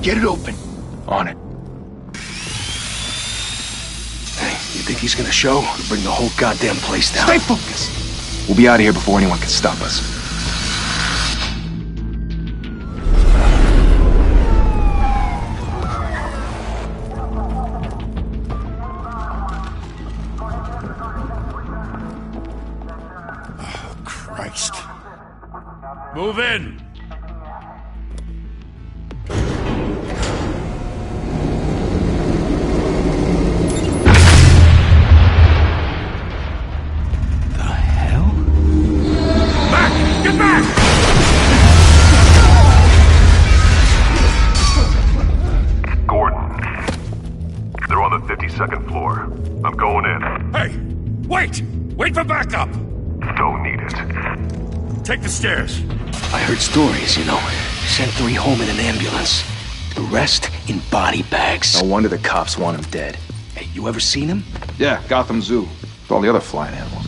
Get it open. On it. Hey, you think he's gonna show? Bring the whole goddamn place down. Stay focused! We'll be out of here before anyone can stop us. Oh, Christ. Move in! Second floor. I'm going in. Hey! Wait! Wait for backup! Don't need it. Take the stairs. I heard stories, you know. Sent 3 home in an ambulance. The rest in body bags. No wonder the cops want him dead. Hey, you ever seen him? Yeah, Gotham Zoo. With all the other flying animals.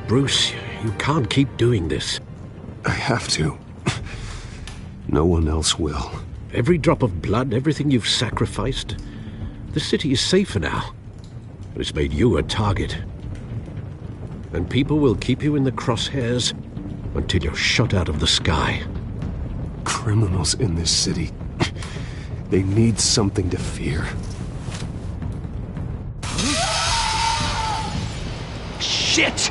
Bruce, you can't keep doing this. I have to. No one else will. Every drop of blood, everything you've sacrificed. The city is safer now. But it's made you a target. And people will keep you in the crosshairs until you're shot out of the sky. Criminals in this city. They need something to fear. Shit!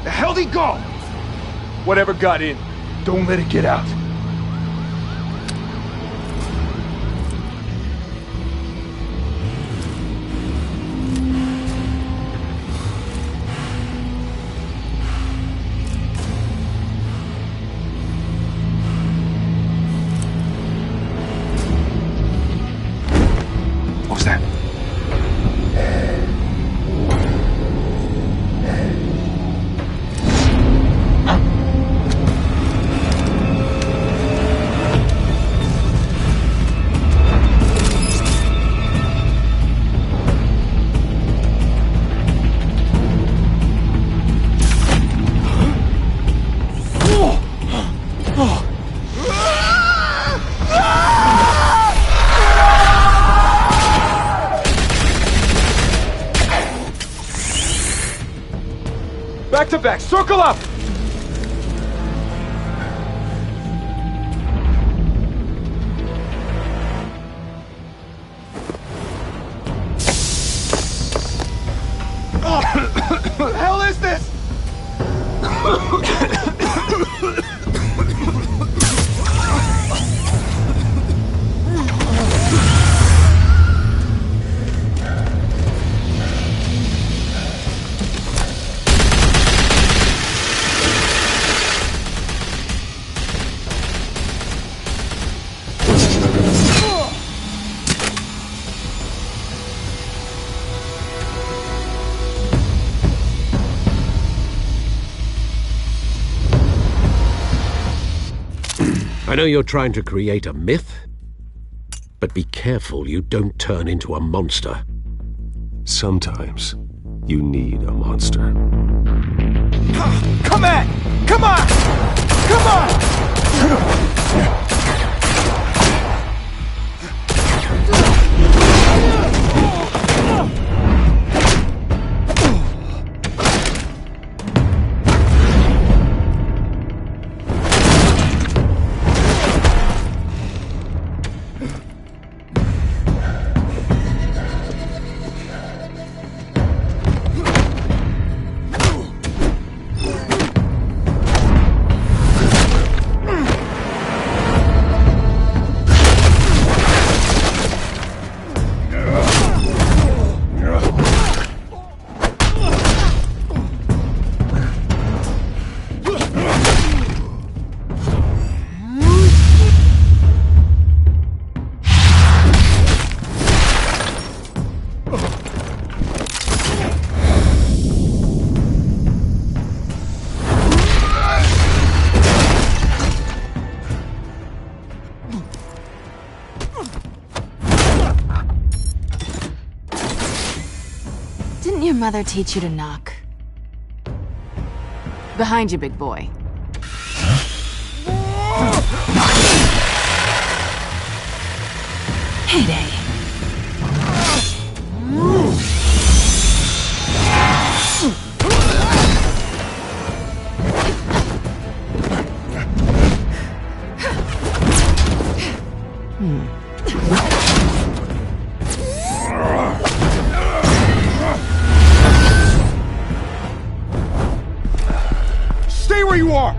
The hell'd he go? Whatever got in, don't let it get out. What was that? Back to back, circle up! What the hell is this? I know you're trying to create a myth, but be careful you don't turn into a monster. Sometimes you need a monster. Come on! Come on! Come on! mother teach you to knock? Behind you, big boy. Heyday. Stay where you are!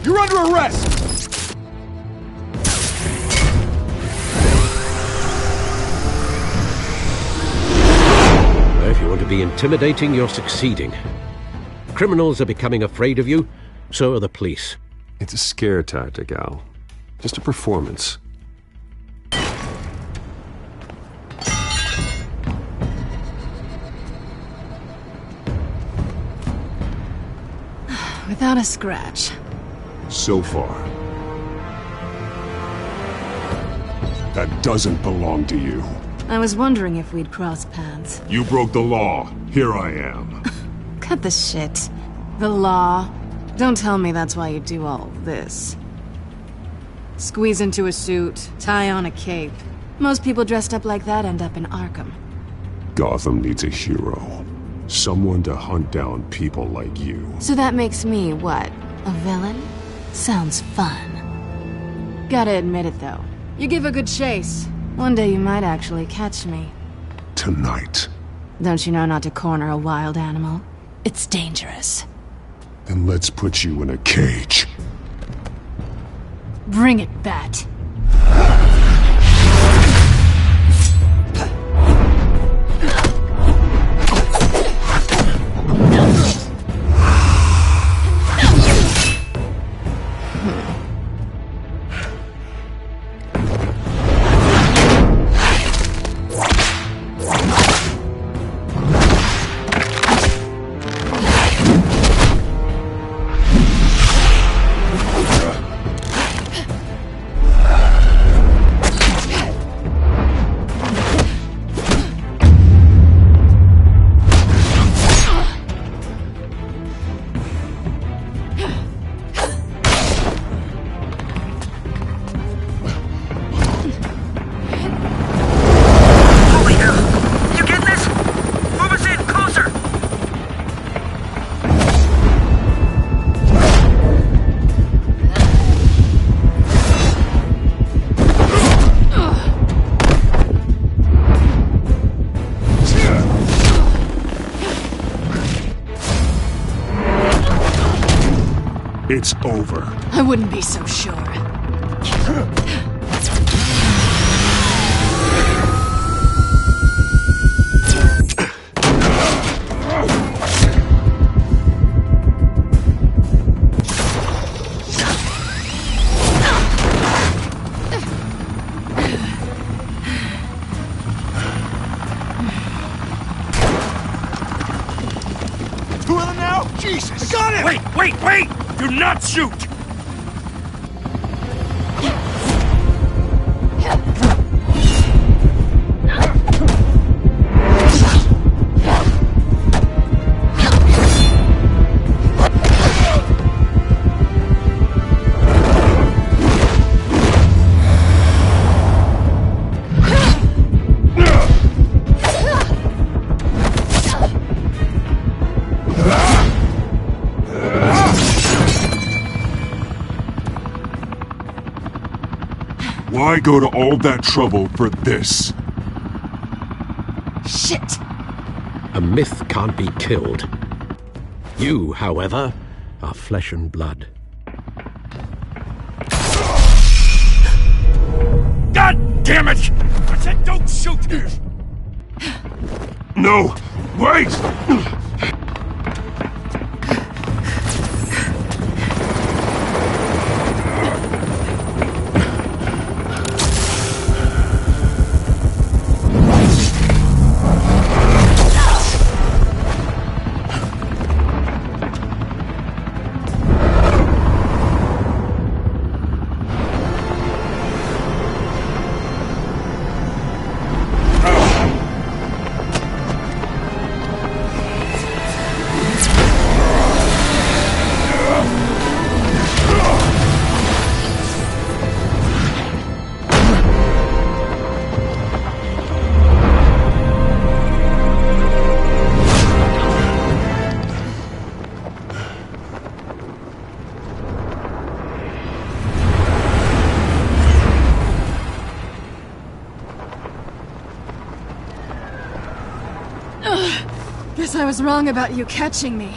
You're under arrest! If you want to be intimidating, you're succeeding. Criminals are becoming afraid of you, so are the police. It's a scare tactic, Al. Just a performance. Without a scratch. So far. That doesn't belong to you. I was wondering if we'd cross paths. You broke the law. Here I am. Cut the shit. The law. Don't tell me that's why you do all this. Squeeze into a suit, tie on a cape. Most people dressed up like that end up in Arkham. Gotham needs a hero. Someone to hunt down people like you. So that makes me, what, a villain? Sounds fun. Gotta admit it, though. You give a good chase. One day you might actually catch me. Tonight. Don't you know not to corner a wild animal? It's dangerous. Then let's put you in a cage. Bring it, Bat. It's over. I wouldn't be so sure. Two of them now? Jesus! I got him! Wait! Do not shoot! Why go to all that trouble for this? Shit! A myth can't be killed. You, however, are flesh and blood. God damn it! I said don't shoot! No! Wait! Guess I was wrong about you catching me.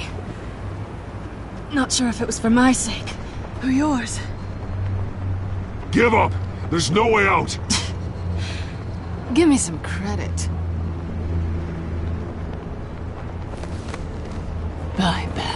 Not sure if it was for my sake, or yours. Give up! There's no way out! Give me some credit. I bet.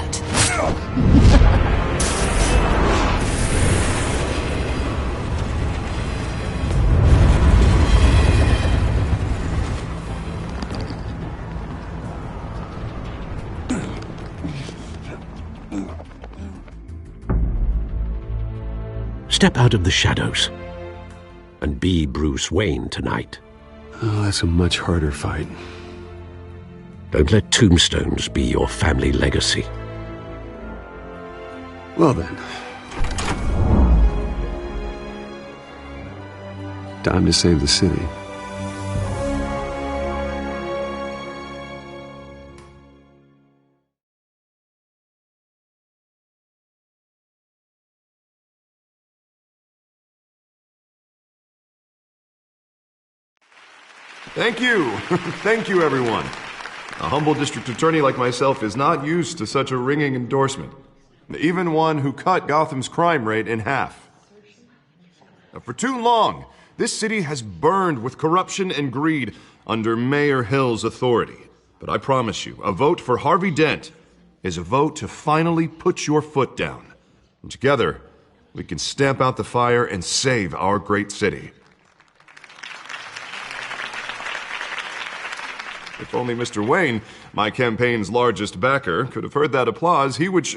Step out of the shadows and be Bruce Wayne tonight. Oh, that's a much harder fight. Don't let tombstones be your family legacy. Well then. Time to save the city. Thank you. Thank you, everyone. A humble district attorney like myself is not used to such a ringing endorsement. Even one who cut Gotham's crime rate in half. For too long, this city has burned with corruption and greed under Mayor Hill's authority. But I promise you, a vote for Harvey Dent is a vote to finally put your foot down. And together, we can stamp out the fire and save our great city. If only Mr. Wayne, my campaign's largest backer, could have heard that applause, he would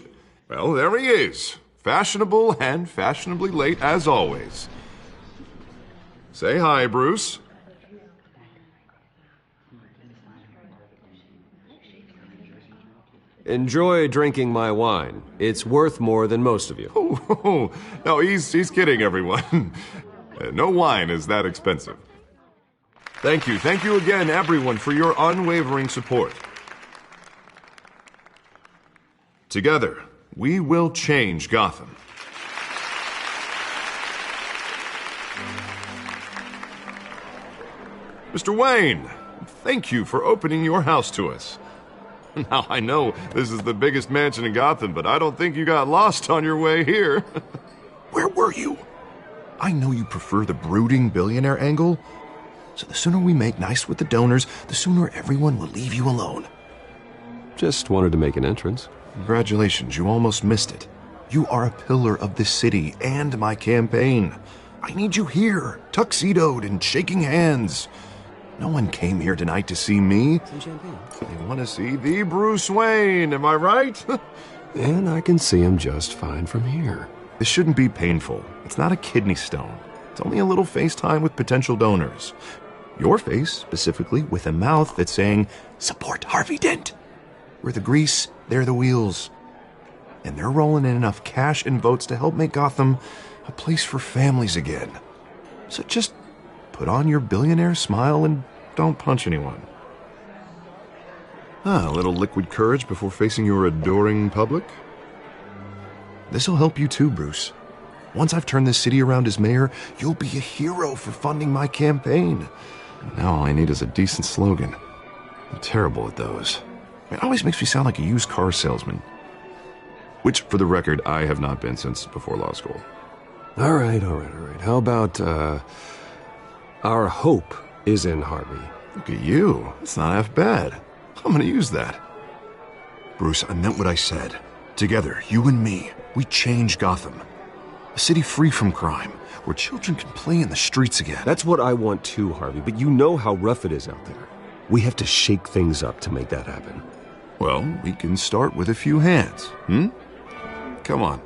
well, there he is. Fashionable and fashionably late as always. Say hi, Bruce. Enjoy drinking my wine. It's worth more than most of you. Oh, no, he's kidding, everyone. No wine is that expensive. Thank you again, everyone, for your unwavering support. Together, we will change Gotham. Mr. Wayne, thank you for opening your house to us. Now, I know this is the biggest mansion in Gotham, but I don't think you got lost on your way here. Where were you? I know you prefer the brooding billionaire angle, so the sooner we make nice with the donors, the sooner everyone will leave you alone. Just wanted to make an entrance. Congratulations, you almost missed it. You are a pillar of this city and my campaign. I need you here, tuxedoed and shaking hands. No one came here tonight to see me. Some champagne. They want to see the Bruce Wayne, am I right? And I can see him just fine from here. This shouldn't be painful. It's not a kidney stone. It's only a little FaceTime with potential donors. Your face, specifically, with a mouth that's saying, support Harvey Dent. We're the grease, they're the wheels. And they're rolling in enough cash and votes to help make Gotham a place for families again. So just put on your billionaire smile and don't punch anyone. A little liquid courage before facing your adoring public. This'll help you too, Bruce. Once I've turned this city around as mayor, you'll be a hero for funding my campaign. Now all I need is a decent slogan. I'm terrible at those. It always makes me sound like a used car salesman. Which, for the record, I have not been since before law school. All right. How about, our hope is in Harvey? Look at you. It's not half bad. I'm gonna use that. Bruce, I meant what I said. Together, you and me, we change Gotham. A city free from crime, where children can play in the streets again. That's what I want too, Harvey, but you know how rough it is out there. We have to shake things up to make that happen. Well, we can start with a few hands, Come on.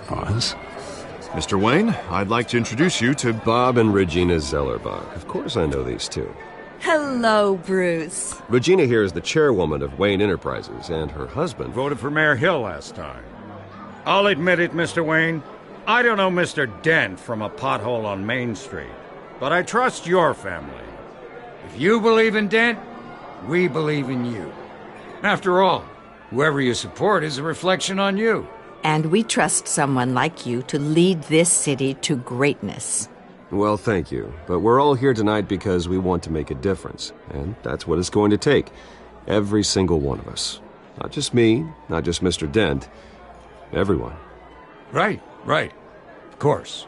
Pause. Mr. Wayne, I'd like to introduce you to Bob and Regina Zellerbach. Of course I know these two. Hello, Bruce. Regina here is the chairwoman of Wayne Enterprises, and her husband Voted for Mayor Hill last time. I'll admit it, Mr. Wayne. I don't know Mr. Dent from a pothole on Main Street, but I trust your family. If you believe in Dent, we believe in you. After all, whoever you support is a reflection on you. And we trust someone like you to lead this city to greatness. Well, thank you. But we're all here tonight because we want to make a difference. And that's what it's going to take. Every single one of us. Not just me, not just Mr. Dent. Everyone. Right. Of course.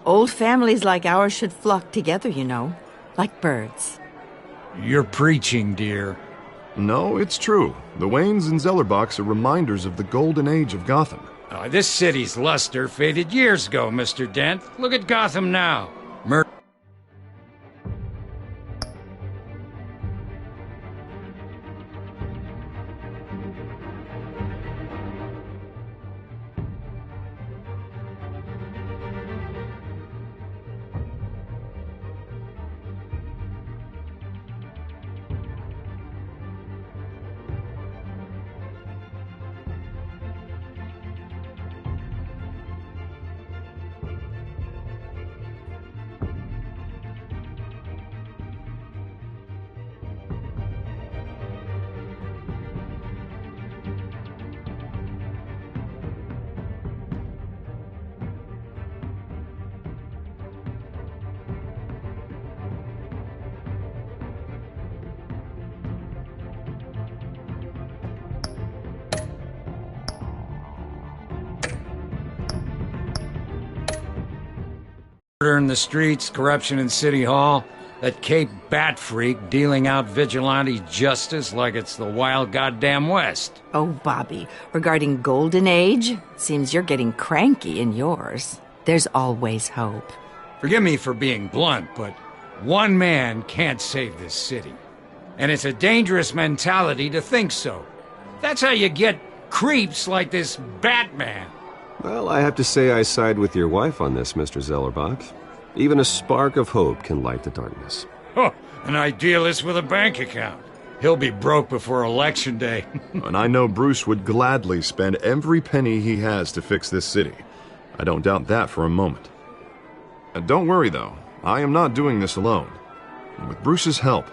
Old families like ours should flock together, you know. Like birds. You're preaching, dear. No, it's true. The Waynes and Zellerbachs are reminders of the golden age of Gotham. This city's luster faded years ago, Mr. Dent. Look at Gotham now. Murder in the streets, corruption in City Hall, that Cape Bat freak dealing out vigilante justice like it's the wild goddamn West. Oh, Bobby, regarding Golden Age, seems you're getting cranky in yours. There's always hope. Forgive me for being blunt, but one man can't save this city. And it's a dangerous mentality to think so. That's how you get creeps like this Batman. Well, I have to say I side with your wife on this, Mr. Zellerbach. Even a spark of hope can light the darkness. Oh, an idealist with a bank account. He'll be broke before Election Day. And I know Bruce would gladly spend every penny he has to fix this city. I don't doubt that for a moment. And don't worry, though. I am not doing this alone. And with Bruce's help,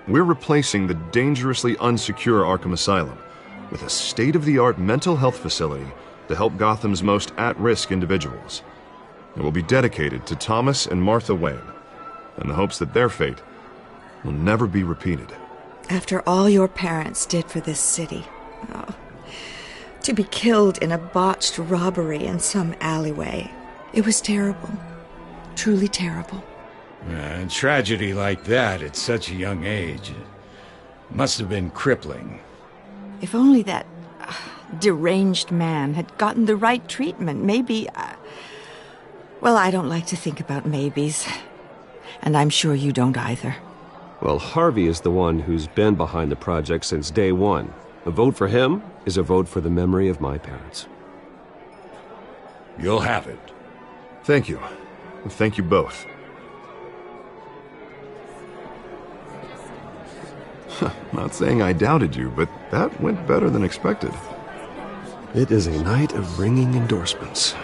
we're replacing the dangerously unsecure Arkham Asylum with a state-of-the-art mental health facility to help Gotham's most at-risk individuals. It will be dedicated to Thomas and Martha Wayne, in the hopes that their fate will never be repeated. After all your parents did for this city, to be killed in a botched robbery in some alleyway, it was terrible. Truly terrible. And tragedy like that at such a young age must have been crippling. If only that deranged man had gotten the right treatment, maybe... Well, I don't like to think about maybes. And I'm sure you don't either. Well, Harvey is the one who's been behind the project since day one. A vote for him is a vote for the memory of my parents. You'll have it. Thank you. Thank you both. Not saying I doubted you, but that went better than expected. It is a night of ringing endorsements.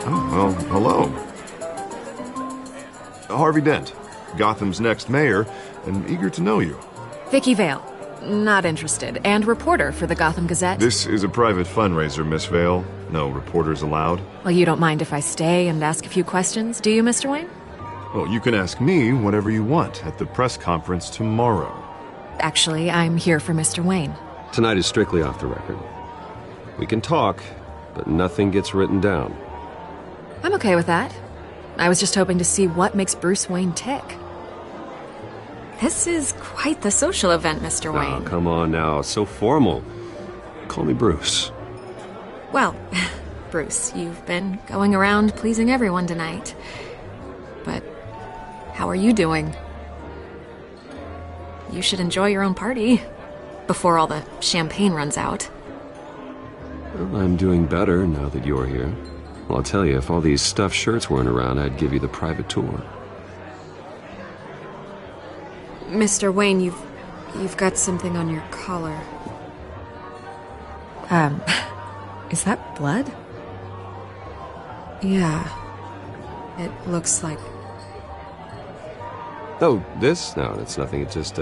Oh, well, hello. Harvey Dent, Gotham's next mayor, and eager to know you. Vicky Vale. Not interested. And reporter for the Gotham Gazette. This is a private fundraiser, Miss Vale. No reporters allowed. Well, you don't mind if I stay and ask a few questions, do you, Mr. Wayne? Well, you can ask me whatever you want at the press conference tomorrow. Actually, I'm here for Mr. Wayne. Tonight is strictly off the record. We can talk, but nothing gets written down. I'm okay with that. I was just hoping to see what makes Bruce Wayne tick. This is quite the social event, Mr. Wayne. Oh, come on now. It's so formal. Call me Bruce. Well, Bruce, you've been going around pleasing everyone tonight. But how are you doing? You should enjoy your own party before all the champagne runs out. Well, I'm doing better now that you're here. Well, I'll tell you, if all these stuffed shirts weren't around, I'd give you the private tour. Mr. Wayne, you've got something on your collar. Is that blood? Yeah. It looks like... Oh, this? No, it's nothing. It just,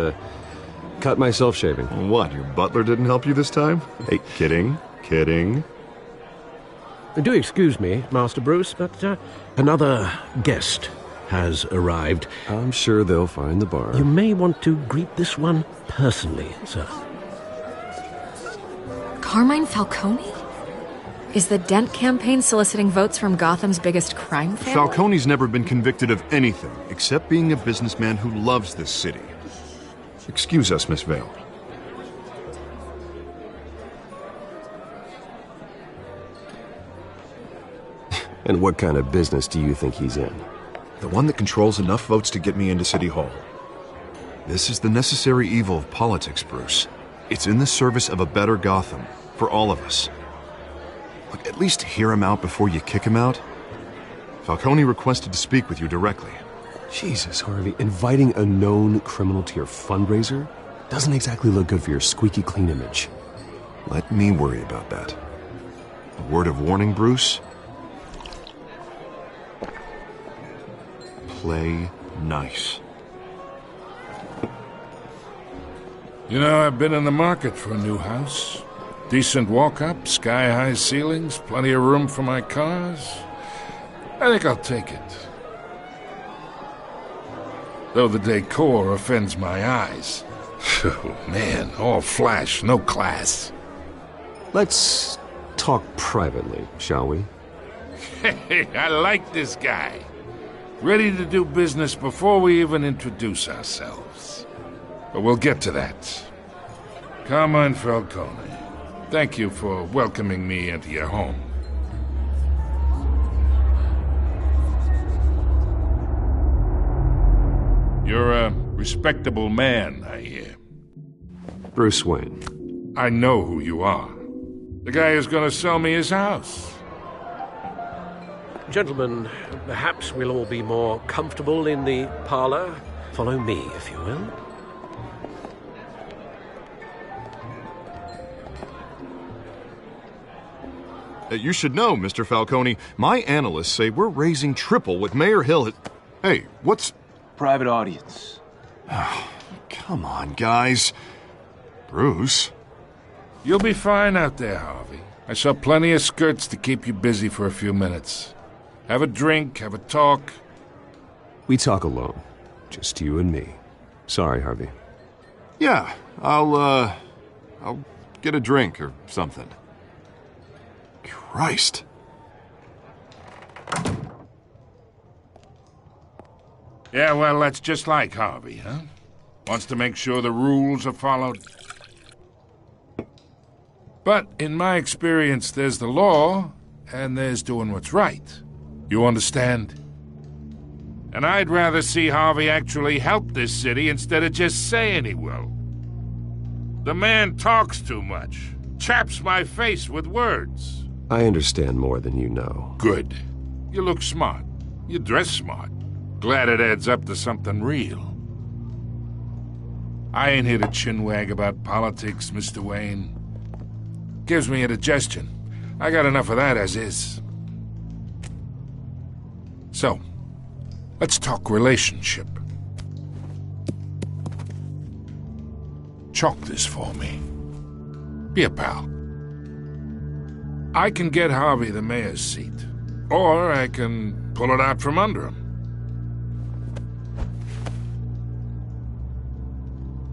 cut myself shaving. What, your butler didn't help you this time? Hey, kidding. Do excuse me, Master Bruce, but another guest has arrived. I'm sure they'll find the bar. You may want to greet this one personally, sir. Carmine Falcone? Is the Dent campaign soliciting votes from Gotham's biggest crime family? Falcone's never been convicted of anything except being a businessman who loves this city. Excuse us, Miss Vale. And what kind of business do you think he's in? The one that controls enough votes to get me into City Hall. This is the necessary evil of politics, Bruce. It's in the service of a better Gotham, for all of us. Look, at least hear him out before you kick him out. Falcone requested to speak with you directly. Jesus, Harvey, inviting a known criminal to your fundraiser doesn't exactly look good for your squeaky clean image. Let me worry about that. A word of warning, Bruce. Play nice. You know, I've been in the market for a new house. Decent walk-up, sky-high ceilings, plenty of room for my cars. I think I'll take it. Though the decor offends my eyes. Oh, man, all flash, no class. Let's talk privately, shall we? Hey, I like this guy. Ready to do business before we even introduce ourselves. But we'll get to that. Carmine Falcone, thank you for welcoming me into your home. You're a respectable man, I hear. Bruce Wayne. I know who you are. The guy who's gonna sell me his house. Gentlemen, perhaps we'll all be more comfortable in the parlor. Follow me, if you will. You should know, Mr. Falcone, my analysts say we're raising triple what Mayor Hill had... Hey, what's... Private audience. Come on, guys. Bruce? You'll be fine out there, Harvey. I saw plenty of skirts to keep you busy for a few minutes. Have a drink, have a talk. We talk alone. Just you and me. Sorry, Harvey. Yeah, I'll get a drink or something. Christ. Yeah, well, that's just like Harvey, huh? Wants to make sure the rules are followed. But in my experience, there's the law, and there's doing what's right. You understand? And I'd rather see Harvey actually help this city instead of just saying he will. The man talks too much, chaps my face with words. I understand more than you know. Good. You look smart. You dress smart. Glad it adds up to something real. I ain't here to chinwag about politics, Mr. Wayne. Gives me indigestion. I got enough of that as is. So, let's talk relationship. Chalk this for me. Be a pal. I can get Harvey the mayor's seat, or I can pull it out from under him.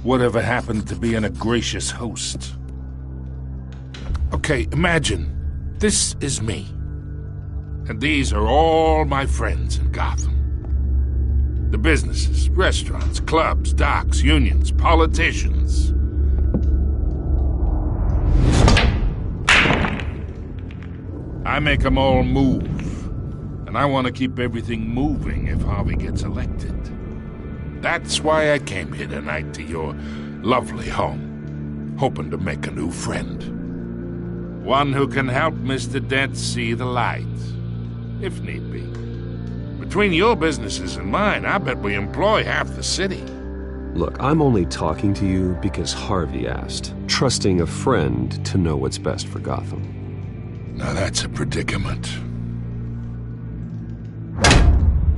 Whatever happened to being a gracious host? Okay, imagine, this is me. And these are all my friends in Gotham. The businesses, restaurants, clubs, docks, unions, politicians. I make them all move. And I want to keep everything moving if Harvey gets elected. That's why I came here tonight to your lovely home, hoping to make a new friend. One who can help Mr. Dent see the light, if need be. Between your businesses and mine, I bet we employ half the city. Look, I'm only talking to you because Harvey asked, trusting a friend to know what's best for Gotham. Now that's a predicament.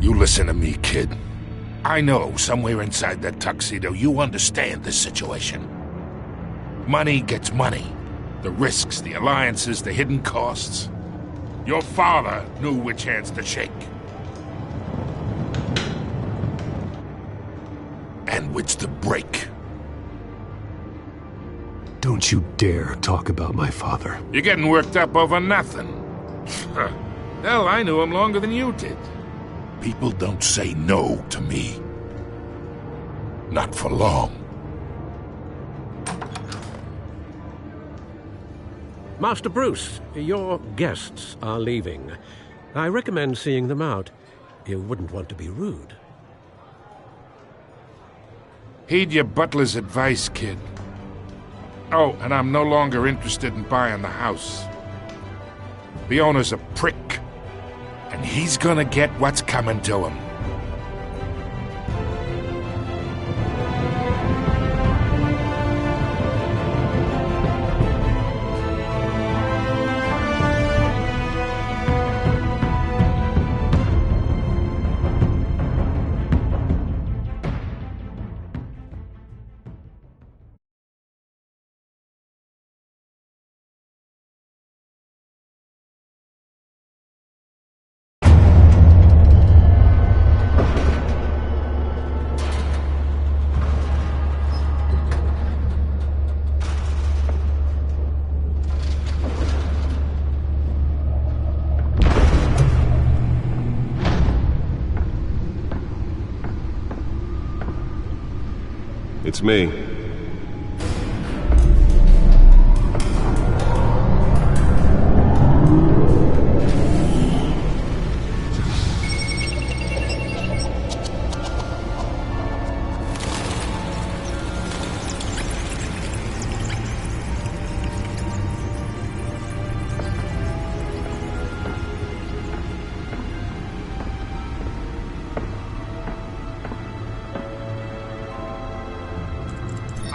You listen to me, kid. I know somewhere inside that tuxedo you understand this situation. Money gets money. The risks, the alliances, the hidden costs. Your father knew which hands to shake. And which to break. Don't you dare talk about my father. You're getting worked up over nothing. Hell, I knew him longer than you did. People don't say no to me. Not for long. Master Bruce, your guests are leaving. I recommend seeing them out. You wouldn't want to be rude. Heed your butler's advice, kid. Oh, and I'm no longer interested in buying the house. The owner's a prick, and he's gonna get what's coming to him. It's me.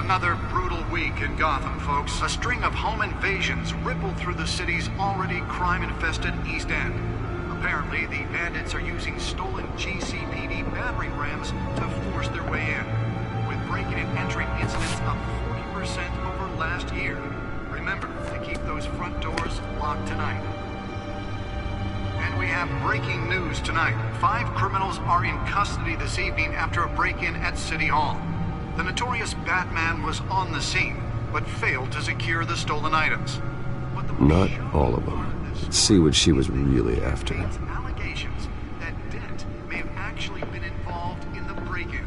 Another brutal week in Gotham, folks. A string of home invasions rippled through the city's already crime-infested East End. Apparently, the bandits are using stolen GCPD battering rams to force their way in, with breaking and entering incidents up 40% over last year. Remember to keep those front doors locked tonight. And we have breaking news tonight. 5 criminals are in custody this evening after a break-in at City Hall. The notorious Batman was on the scene, but failed to secure the stolen items. Not all of them. Let's see what she was really after. Allegations that Dent may have actually been involved in the break-in.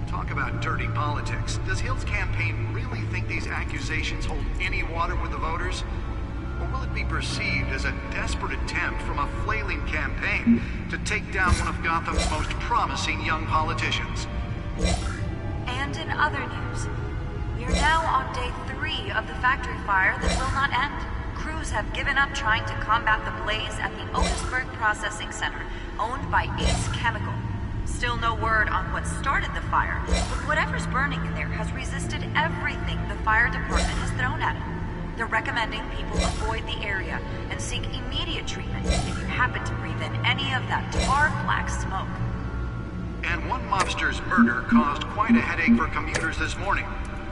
Talk about dirty politics. Does Hill's campaign really think these accusations hold any water with the voters? Or will it be perceived as a desperate attempt from a flailing campaign to take down one of Gotham's most promising young politicians? And in other news, we are now on day 3 of the factory fire that will not end. Crews have given up trying to combat the blaze at the Otisburg Processing Center, owned by Ace Chemical. Still no word on what started the fire, but whatever's burning in there has resisted everything the fire department has thrown at it. They're recommending people avoid the area and seek immediate treatment if you happen to breathe in any of that tar black smoke. And one mobster's murder caused quite a headache for commuters this morning.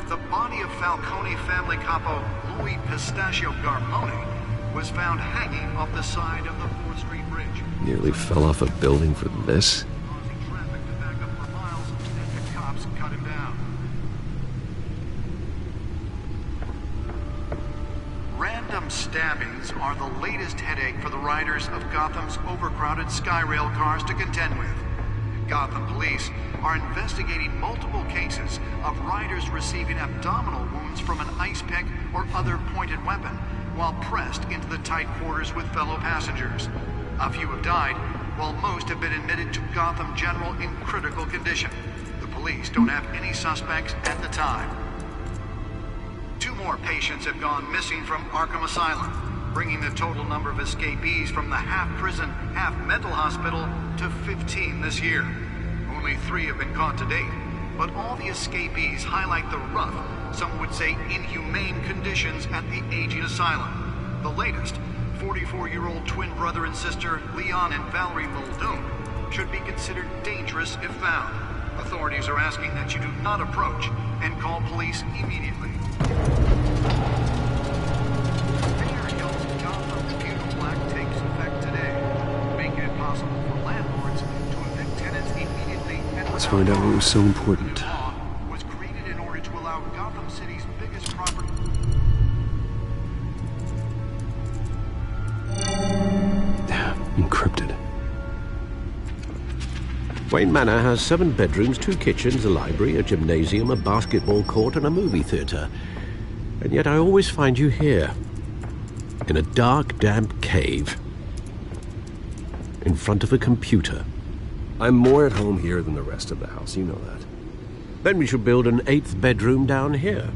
The body of Falcone family capo Louis Pistachio Garmone was found hanging off the side of the 4th Street Bridge. Nearly fell off a building for this? Causing traffic to back up for miles, and the cops cut him down. Random stabbings are the latest headache for the riders of Gotham's overcrowded Skyrail cars to contend with. Gotham police are investigating multiple cases of riders receiving abdominal wounds from an ice pick or other pointed weapon while pressed into the tight quarters with fellow passengers. A few have died, while most have been admitted to Gotham General in critical condition. The police don't have any suspects at the time. 2 more patients have gone missing from Arkham Asylum, bringing the total number of escapees from the half-prison, half-mental hospital to 15 this year. Only 3 have been caught to date, but all the escapees highlight the rough, some would say inhumane conditions at the aging asylum. The latest, 44-year-old twin brother and sister Leon and Valerie Muldoon should be considered dangerous if found. Authorities are asking that you do not approach and call police immediately. Mayor Hill's Gotham's Penal Act takes effect today, making it possible for landlords to evict tenants immediately and Let's find out what was so important. The law was created in order to allow Gotham City's biggest property. Encrypted. Wayne Manor has 7 bedrooms, 2 kitchens, a library, a gymnasium, a basketball court, and a movie theatre. And yet I always find you here, in a dark, damp cave, in front of a computer. I'm more at home here than the rest of the house, you know that. Then we should build an 8th bedroom down here.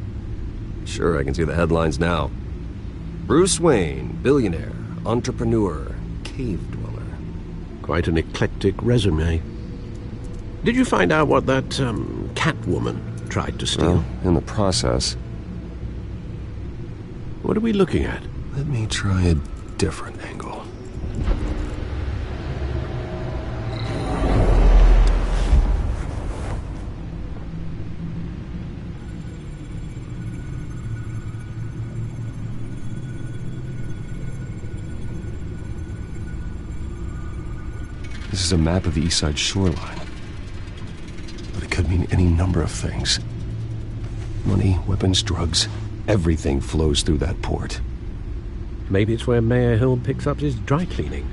Sure, I can see the headlines now. Bruce Wayne, billionaire, entrepreneur, cave dweller. Quite an eclectic resume. Did you find out what that, Catwoman tried to steal? Well, in the process. What are we looking at? Let me try a different angle. This is a map of the East Side shoreline. But it could mean any number of things. Money, weapons, drugs, everything flows through that port. Maybe it's where Mayor Hill picks up his dry cleaning.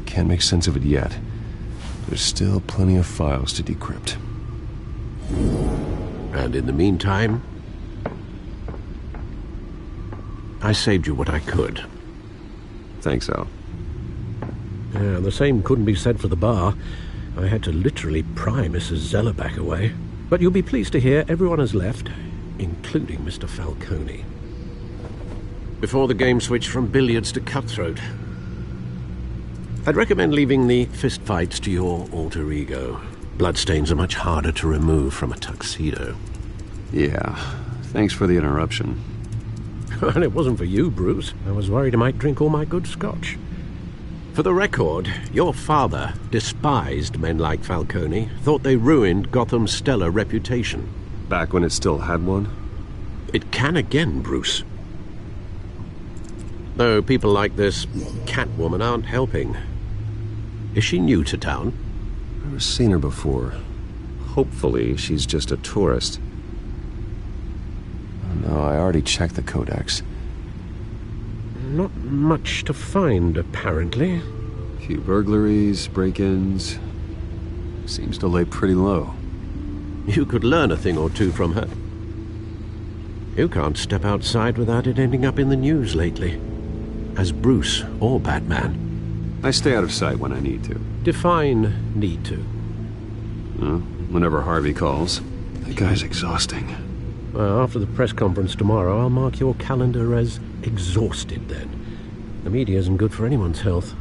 Can't make sense of it yet. There's still plenty of files to decrypt. And in the meantime, I saved you what I could. Thanks, Al. Yeah, the same couldn't be said for the bar. I had to literally pry Mrs. Zellerback away. But you'll be pleased to hear everyone has left, including Mr. Falcone. Before the game switched from billiards to cutthroat. I'd recommend leaving the fistfights to your alter ego. Bloodstains are much harder to remove from a tuxedo. Yeah, thanks for the interruption. And it wasn't for you, Bruce. I was worried I might drink all my good scotch. For the record, your father despised men like Falcone, thought they ruined Gotham's stellar reputation. Back when it still had one? It can again, Bruce. Though people like this Catwoman aren't helping. Is she new to town? Never seen her before. Hopefully she's just a tourist. No, I already checked the codex. Not much to find, apparently. A few burglaries, break-ins. Seems to lay pretty low. You could learn a thing or two from her. You can't step outside without it ending up in the news lately. As Bruce or Batman. I stay out of sight when I need to. Define need to. Whenever Harvey calls. That guy's exhausting. Well, after the press conference tomorrow, I'll mark your calendar as exhausted then. The media isn't good for anyone's health.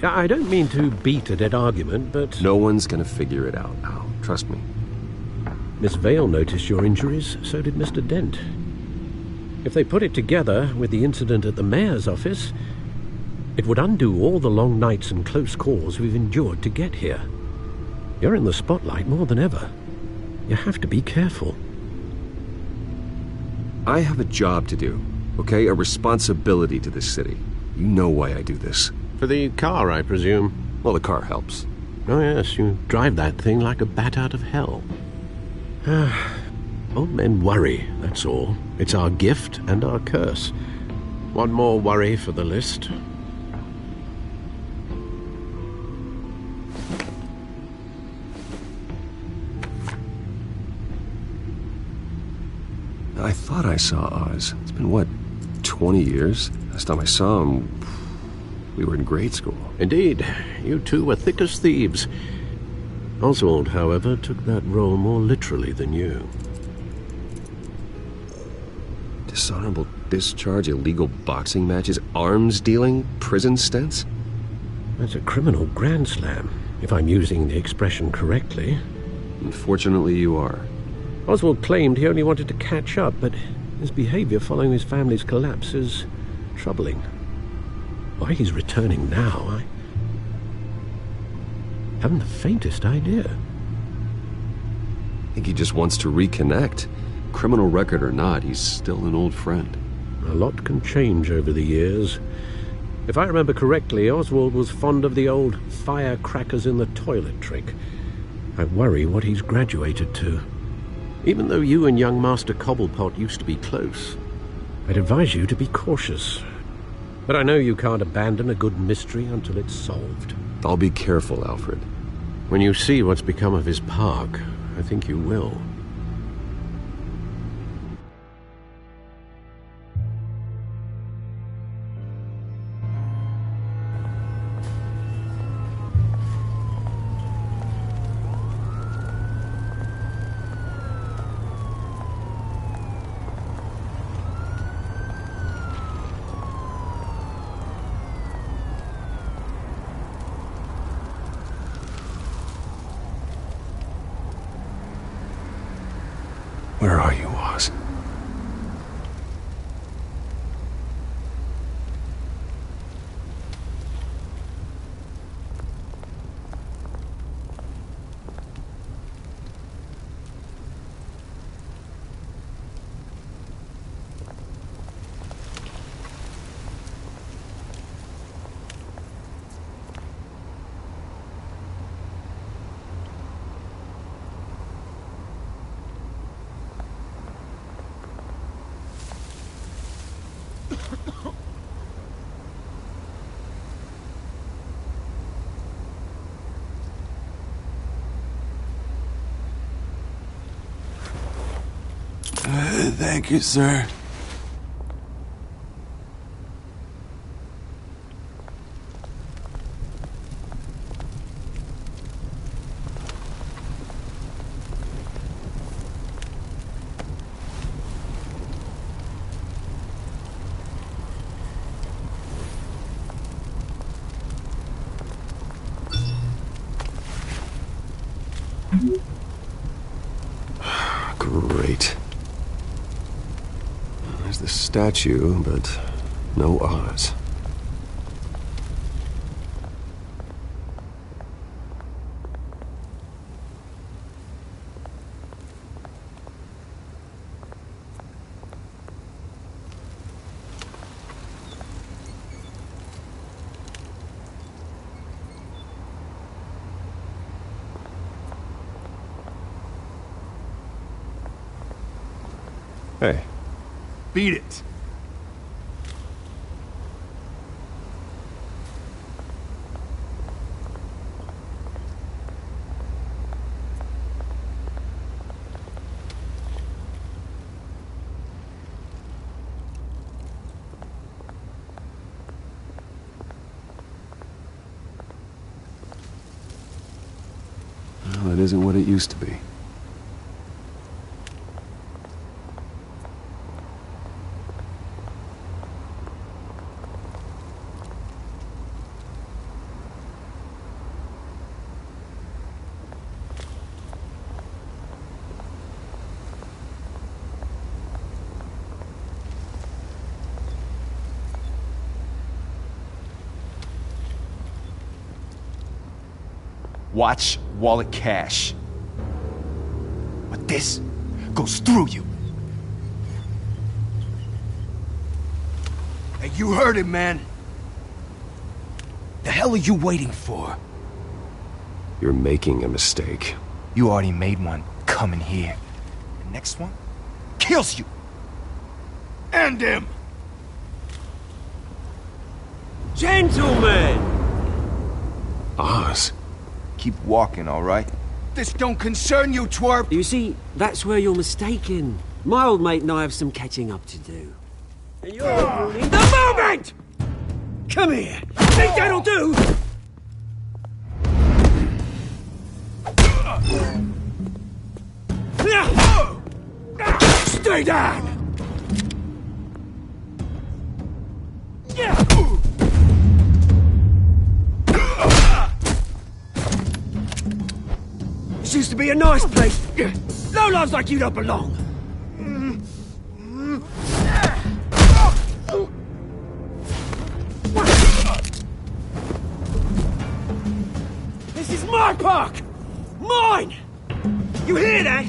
I don't mean to beat a dead argument, but... No one's gonna figure it out, Al. Trust me. Miss Vale noticed your injuries, so did Mr. Dent. If they put it together with the incident at the mayor's office, it would undo all the long nights and close calls we've endured to get here. You're in the spotlight more than ever. You have to be careful. I have a job to do, okay? A responsibility to this city. You know why I do this. For the car, I presume? Well, the car helps. Oh yes, you drive that thing like a bat out of hell. Old men worry, that's all. It's our gift and our curse. One more worry for the list. I thought I saw Oz. It's been, what, 20 years? Last time I saw him, we were in grade school. Indeed. You two were thick as thieves. Oswald, however, took that role more literally than you. Dishonorable discharge, illegal boxing matches, arms dealing, prison stints? That's a criminal grand slam, if I'm using the expression correctly. Unfortunately, you are. Oswald claimed he only wanted to catch up, but His behavior following his family's collapse is troubling. Why he's returning now, I haven't the faintest idea. I think he just wants to reconnect. Criminal record or not, he's still an old friend. A lot can change over the years. If I remember correctly, Oswald was fond of the old firecrackers in the toilet trick. I worry what he's graduated to. Even though you and young Master Cobblepot used to be close, I'd advise you to be cautious. But I know you can't abandon a good mystery until it's solved. I'll be careful, Alfred. When you see what's become of his park, I think you will. Where are you, Oz? Thank you, sir. Great. There's the statue, but no Oz. Hey. Beat it. Well, it isn't what it used to be. Watch wallet cash. But this goes through you. Hey, you heard it, man. The hell are you waiting for? You're making a mistake. You already made one coming here. The next one kills you. And him. Gentlemen! Oz. Keep walking, all right? This don't concern you, twerp! You see, that's where you're mistaken. My old mate and I have some catching up to do. And you're ruining the moment! Come here! Think that'll do? Stay down! This used to be a nice place. Lowlifes like you don't belong. Mine! You hear that?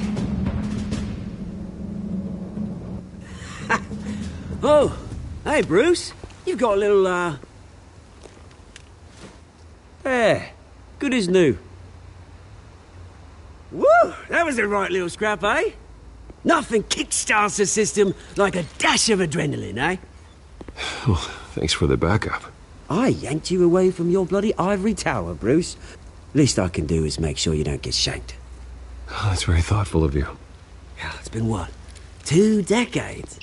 Oh, hey, Bruce. You've got a little, There. Good as new. Woo! That was a right little scrap, eh? Nothing kickstarts the system like a dash of adrenaline, eh? Well, thanks for the backup. I yanked you away from your bloody ivory tower, Bruce. Least I can do is make sure you don't get shanked. Oh, that's very thoughtful of you. Yeah, it's been what? 2 decades?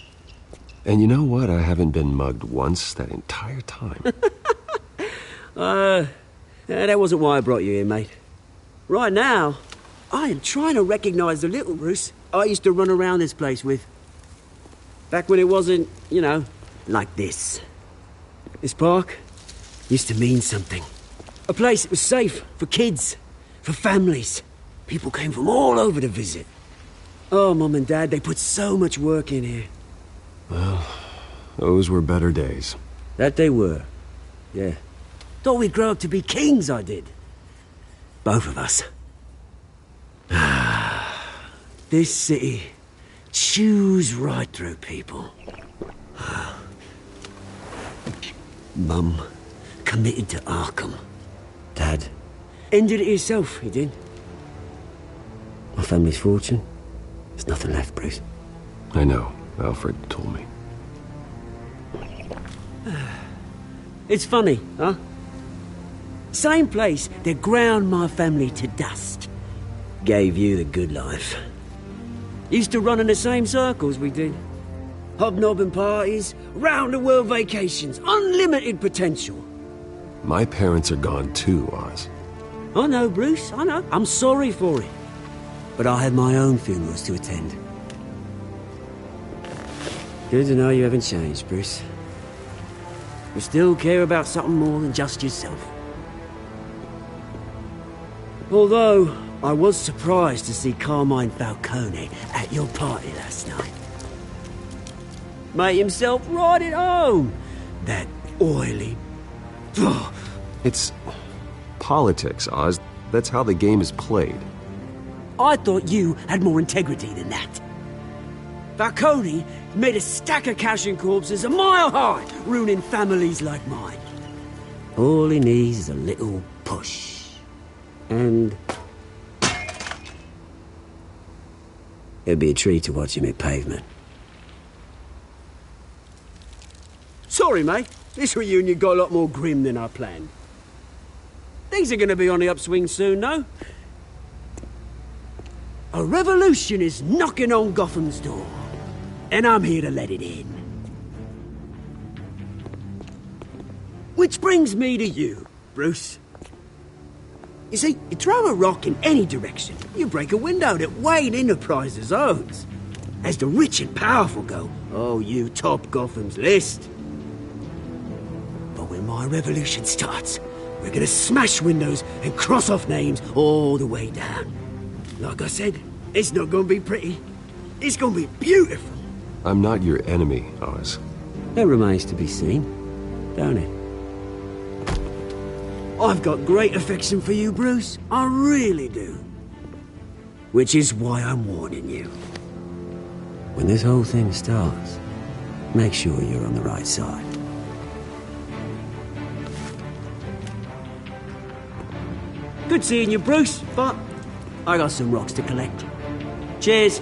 And you know what? I haven't been mugged once that entire time. That wasn't why I brought you here, mate. Right now, I am trying to recognize the little Bruce I used to run around this place with. Back when it wasn't, you know, like this. This park used to mean something. A place that was safe for kids, for families. People came from all over to visit. Oh, Mum and Dad, they put so much work in here. Well, those were better days. That they were. Yeah. Thought we'd grow up to be kings, I did. Both of us. This city chews right through people. Mum committed to Arkham. Dad ended it himself, he did. My family's fortune, there's nothing left, Bruce. I know. Alfred told me. It's funny, huh? Same place that ground my family to dust gave you the good life. Used to run in the same circles we did. Hobnobbing parties, round-the-world vacations, unlimited potential. My parents are gone too, Oz. I know, Bruce, I know. I'm sorry for it. But I had my own funerals to attend. Good to know you haven't changed, Bruce. You still care about something more than just yourself. Although, I was surprised to see Carmine Falcone at your party last night. Made himself right at home. That oily... It's politics, Oz. That's how the game is played. I thought you had more integrity than that. Falcone made a stack of cashing corpses a mile high, ruining families like mine. All he needs is a little push. And... it'd be a treat to watch him hit pavement. Sorry, mate. This reunion got a lot more grim than I planned. Things are gonna be on the upswing soon, no? A revolution is knocking on Gotham's door. And I'm here to let it in. Which brings me to you, Bruce. You see, you throw a rock in any direction, you break a window that Wayne Enterprises owns. As the rich and powerful go, oh, you top Gotham's list. But when my revolution starts, we're gonna smash windows and cross off names all the way down. Like I said, it's not gonna be pretty. It's gonna be beautiful. I'm not your enemy, Oz. That remains to be seen, don't it? I've got great affection for you, Bruce. I really do. Which is why I'm warning you. When this whole thing starts, make sure you're on the right side. Good seeing you, Bruce, but I got some rocks to collect. Cheers.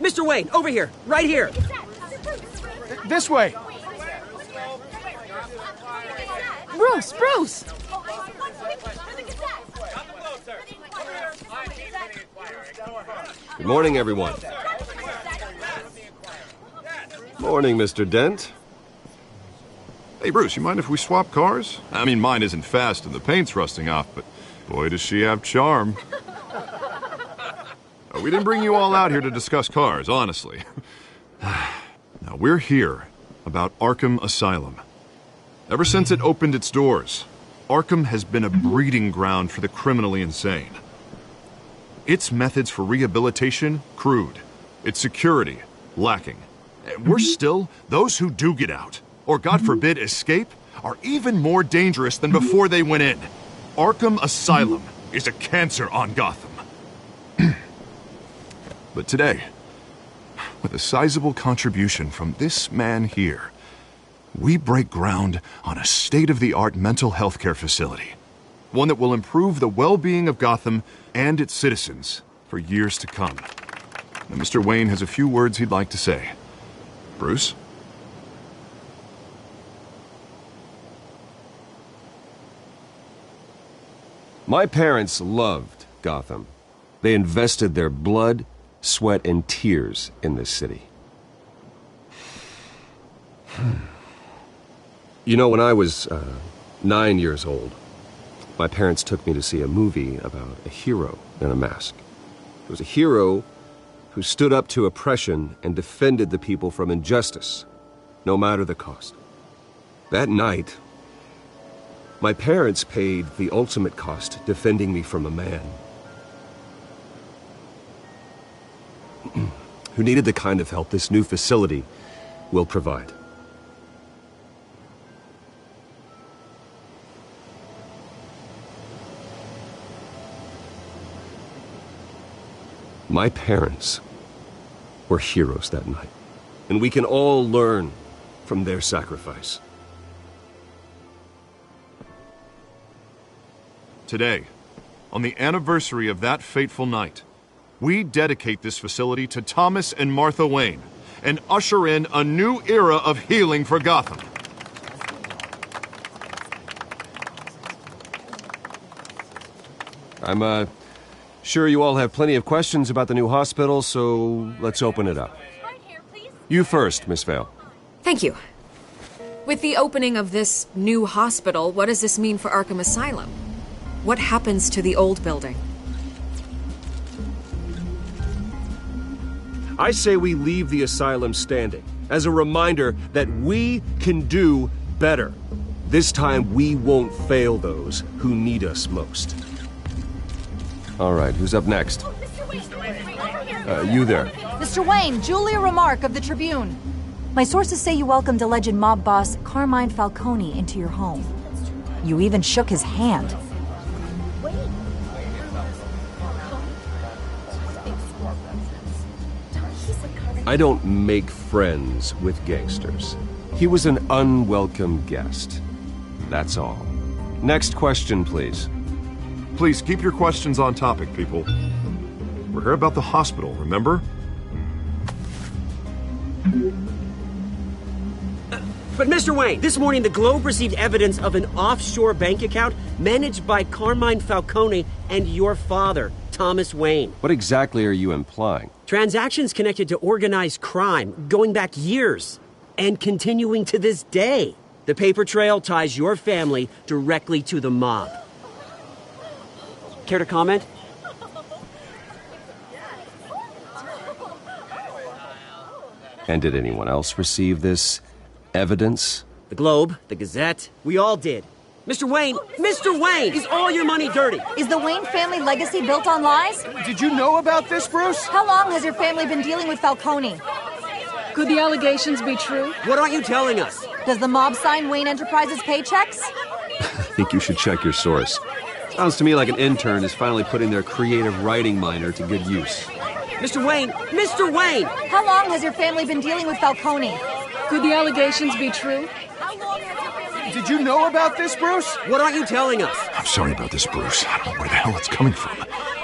Mr. Wayne, over here. Right here. This way. Bruce! Bruce! Good morning, everyone. Morning, Mr. Dent. Hey, Bruce, you mind if we swap cars? I mean, mine isn't fast and the paint's rusting off, but boy, does she have charm. We didn't bring you all out here to discuss cars, honestly. Now, we're here about Arkham Asylum. Ever since it opened its doors, Arkham has been a breeding ground for the criminally insane. Its methods for rehabilitation, crude. Its security, lacking. And worse still, those who do get out, or God forbid escape, are even more dangerous than before they went in. Arkham Asylum is a cancer on Gotham. But today, with a sizable contribution from this man here, we break ground on a state-of-the-art mental health care facility. One that will improve the well-being of Gotham and its citizens for years to come. Now, Mr. Wayne has a few words he'd like to say. Bruce? My parents loved Gotham. They invested their blood, sweat, and tears in this city. You know, when I was 9 years old, my parents took me to see a movie about a hero in a mask. It was a hero who stood up to oppression and defended the people from injustice, no matter the cost. That night, my parents paid the ultimate cost defending me from a man who needed the kind of help this new facility will provide. My parents were heroes that night, and we can all learn from their sacrifice. Today, on the anniversary of that fateful night, we dedicate this facility to Thomas and Martha Wayne and usher in a new era of healing for Gotham. I'm sure you all have plenty of questions about the new hospital, so let's open it up. You first, Miss Vale. Thank you. With the opening of this new hospital, what does this mean for Arkham Asylum? What happens to the old building? I say we leave the asylum standing as a reminder that we can do better. This time we won't fail those who need us most. All right, who's up next? You there. Mr. Wayne, Julia Remark of the Tribune. My sources say you welcomed alleged mob boss Carmine Falcone into your home. You even shook his hand. I don't make friends with gangsters. He was an unwelcome guest. That's all. Next question, please. Please keep your questions on topic, people. We're here about the hospital, remember? But Mr. Wayne, this morning the Globe received evidence of an offshore bank account managed by Carmine Falcone and your father, Thomas Wayne. What exactly are you implying? Transactions connected to organized crime going back years and continuing to this day. The paper trail ties your family directly to the mob. Care to comment? And did anyone else receive this evidence? The Globe, the Gazette, we all did. Mr. Wayne, is all your money dirty? Is the Wayne family legacy built on lies? Did you know about this, Bruce? How long has your family been dealing with Falcone? Could the allegations be true? What aren't you telling us? Does the mob sign Wayne Enterprises paychecks? I think you should check your source. Sounds to me like an intern is finally putting their creative writing minor to good use. Mr. Wayne! How long has your family been dealing with Falcone? Could the allegations be true? Did you know about this, Bruce? What aren't you telling us? I'm sorry about this, Bruce. I don't know where the hell it's coming from.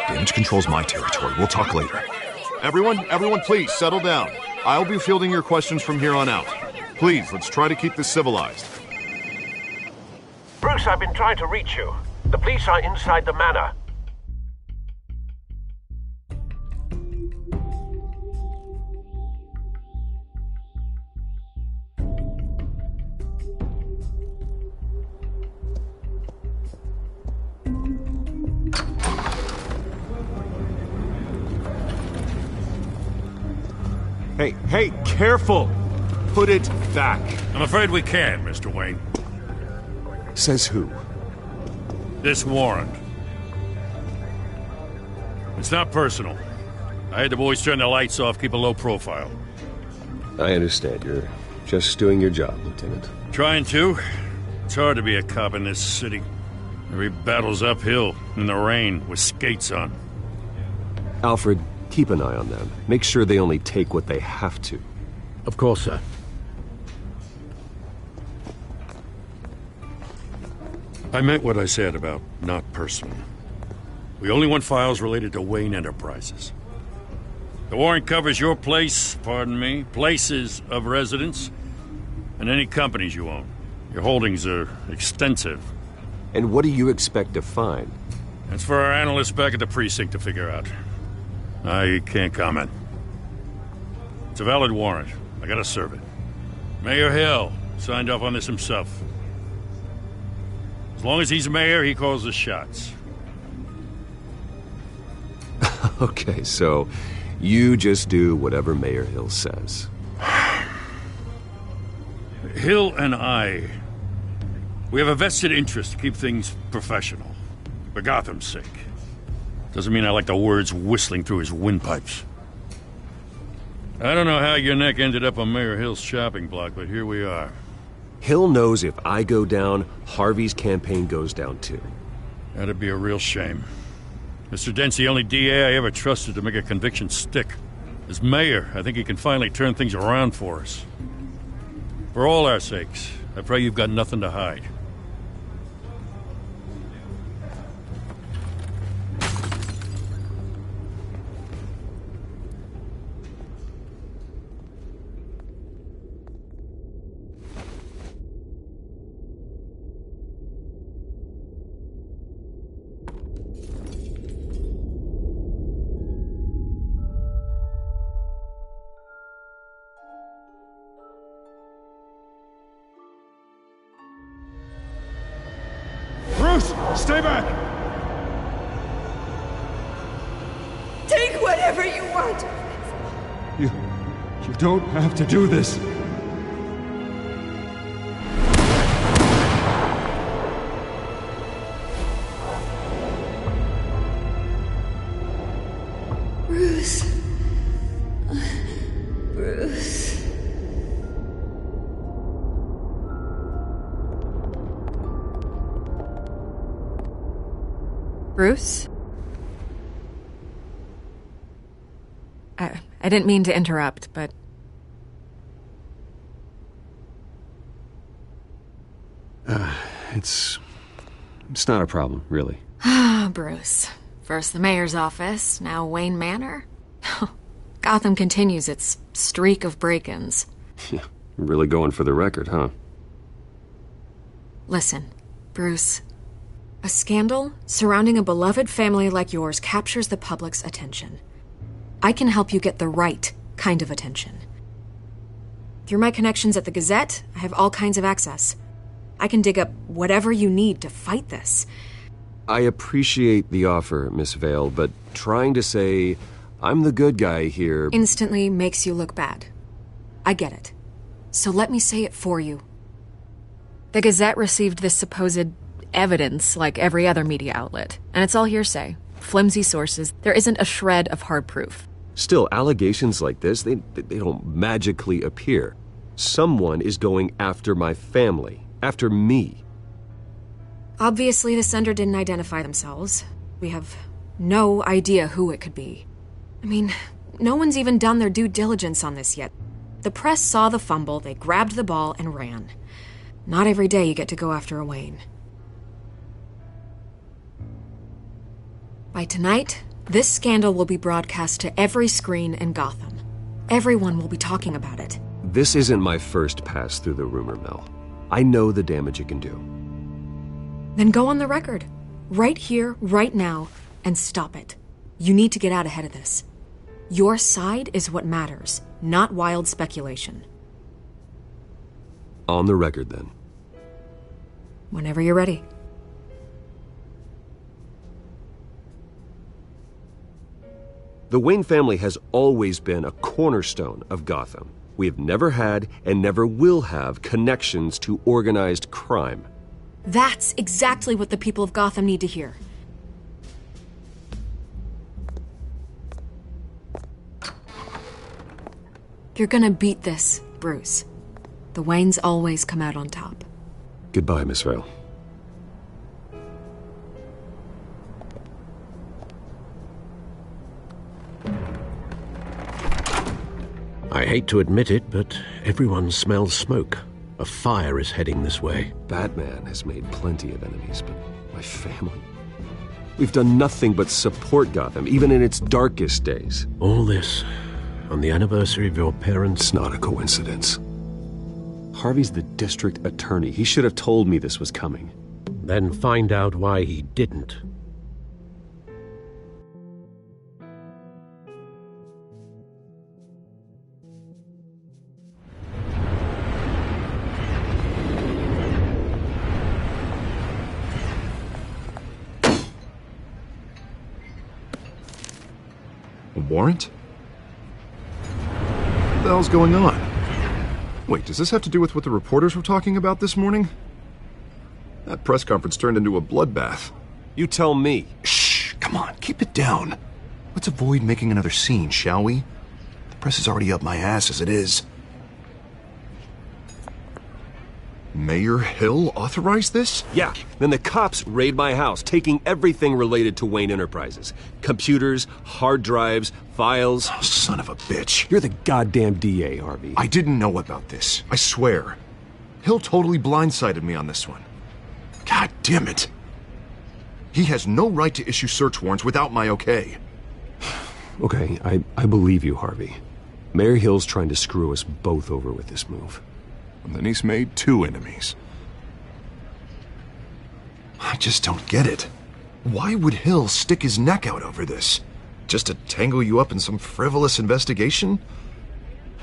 Damage control's my territory. We'll talk later. Everyone, please, settle down. I'll be fielding your questions from here on out. Please, let's try to keep this civilized. Bruce, I've been trying to reach you. The police are inside the manor. Hey, careful! Put it back. I'm afraid we can't, Mr. Wayne. Says who? This warrant. It's not personal. I had the boys turn the lights off, keep a low profile. I understand. You're just doing your job, Lieutenant. Trying to. It's hard to be a cop in this city. Every battle's uphill, in the rain, with skates on. Alfred, keep an eye on them. Make sure they only take what they have to. Of course, sir. I meant what I said about not personal. We only want files related to Wayne Enterprises. The warrant covers your place, pardon me, places of residence, and any companies you own. Your holdings are extensive. And what do you expect to find? That's for our analysts back at the precinct to figure out. I can't comment. It's a valid warrant. I gotta serve it. Mayor Hill signed off on this himself. As long as he's mayor, he calls the shots. Okay, so you just do whatever Mayor Hill says. Hill and I, we have a vested interest to keep things professional. For Gotham's sake. Doesn't mean I like the words whistling through his windpipes. I don't know how your neck ended up on Mayor Hill's shopping block, but here we are. Hill knows if I go down, Harvey's campaign goes down too. That'd be a real shame. Mr. Dent's the only DA I ever trusted to make a conviction stick. As mayor, I think he can finally turn things around for us. For all our sakes, I pray you've got nothing to hide. Stay back! Take whatever you want! You don't have to do this. Bruce. Bruce. Bruce? I didn't mean to interrupt, but... It's not a problem, really. Ah, Bruce. First the mayor's office, now Wayne Manor. Gotham continues its streak of break-ins. Yeah, you're really going for the record, huh? Listen, Bruce. A scandal surrounding a beloved family like yours captures the public's attention. I can help you get the right kind of attention. Through my connections at the Gazette, I have all kinds of access. I can dig up whatever you need to fight this. I appreciate the offer, Miss Vale, but trying to say I'm the good guy here instantly makes you look bad. I get it. So let me say it for you. The Gazette received this supposed evidence like every other media outlet, and it's all hearsay. Flimsy sources. There isn't a shred of hard proof. Still, allegations like this, they don't magically appear. Someone is going after my family, after me. Obviously, the sender didn't identify themselves. We have no idea who it could be. I mean, no one's even done their due diligence on this yet. The press saw the fumble, they grabbed the ball and ran. Not every day you get to go after a Wayne. By tonight, this scandal will be broadcast to every screen in Gotham. Everyone will be talking about it. This isn't my first pass through the rumor mill. I know the damage it can do. Then go on the record. Right here, right now, and stop it. You need to get out ahead of this. Your side is what matters, not wild speculation. On the record, then. Whenever you're ready. The Wayne family has always been a cornerstone of Gotham. We have never had and never will have connections to organized crime. That's exactly what the people of Gotham need to hear. You're gonna beat this, Bruce. The Waynes always come out on top. Goodbye, Miss Vale. I hate to admit it, but everyone smells smoke. A fire is heading this way. Batman has made plenty of enemies, but my family? We've done nothing but support Gotham, even in its darkest days. All this on the anniversary of your parents'... It's not a coincidence. Harvey's the district attorney. He should have told me this was coming. Then find out why he didn't. A warrant? What the hell's going on? Wait, does this have to do with what the reporters were talking about this morning? That press conference turned into a bloodbath. You tell me. Shh, come on, keep it down. Let's avoid making another scene, shall we? The press is already up my ass as it is. Mayor Hill authorized this? Yeah, then the cops raid my house, taking everything related to Wayne Enterprises. Computers, hard drives, files. Oh, son of a bitch. You're the goddamn DA, Harvey. I didn't know about this, I swear. Hill totally blindsided me on this one. God damn it. He has no right to issue search warrants without my okay. Okay, I believe you, Harvey. Mayor Hill's trying to screw us both over with this move. And then he's made 2 enemies. I just don't get it. Why would Hill stick his neck out over this? Just to tangle you up in some frivolous investigation?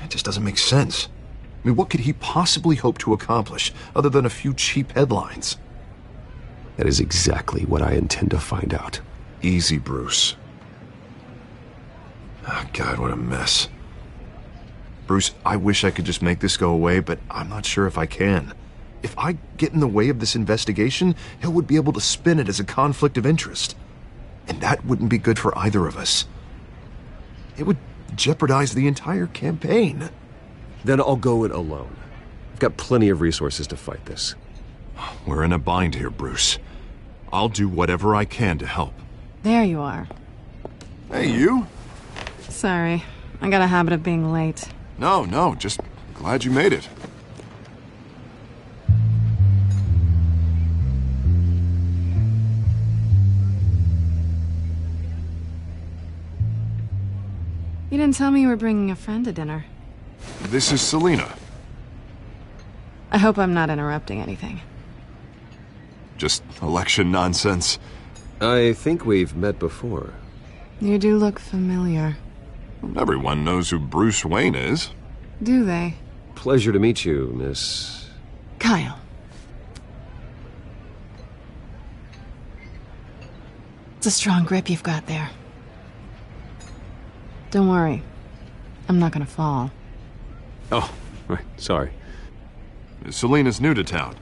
It just doesn't make sense. I mean, what could he possibly hope to accomplish other than a few cheap headlines? That is exactly what I intend to find out. Easy, Bruce. Oh, God, what a mess. Bruce, I wish I could just make this go away, but I'm not sure if I can. If I get in the way of this investigation, Hill would be able to spin it as a conflict of interest. And that wouldn't be good for either of us. It would jeopardize the entire campaign. Then I'll go it alone. I've got plenty of resources to fight this. We're in a bind here, Bruce. I'll do whatever I can to help. There you are. Hey, you? Sorry, I got a habit of being late. No, just glad you made it. You didn't tell me you were bringing a friend to dinner. This is Selina. I hope I'm not interrupting anything. Just election nonsense. I think we've met before. You do look familiar. Everyone knows who Bruce Wayne is. Do they? Pleasure to meet you, Miss... Kyle. It's a strong grip you've got there. Don't worry. I'm not gonna fall. Oh, right. Sorry. Selina's new to town.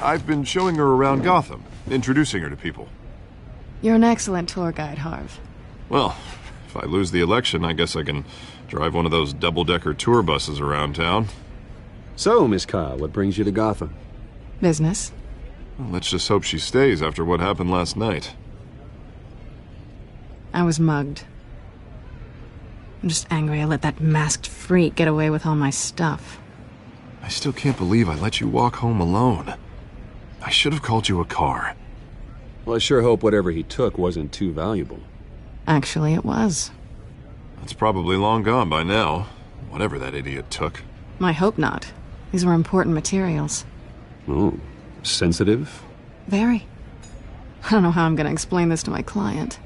I've been showing her around Gotham, introducing her to people. You're an excellent tour guide, Harv. Well, if I lose the election, I guess I can drive one of those double-decker tour buses around town. So, Miss Kyle, what brings you to Gotham? Business. Well, let's just hope she stays after what happened last night. I was mugged. I'm just angry I let that masked freak get away with all my stuff. I still can't believe I let you walk home alone. I should have called you a car. Well, I sure hope whatever he took wasn't too valuable. Actually, it was. It's probably long gone by now, whatever that idiot took. I hope not. These were important materials. Ooh, sensitive? Very. I don't know how I'm gonna explain this to my client.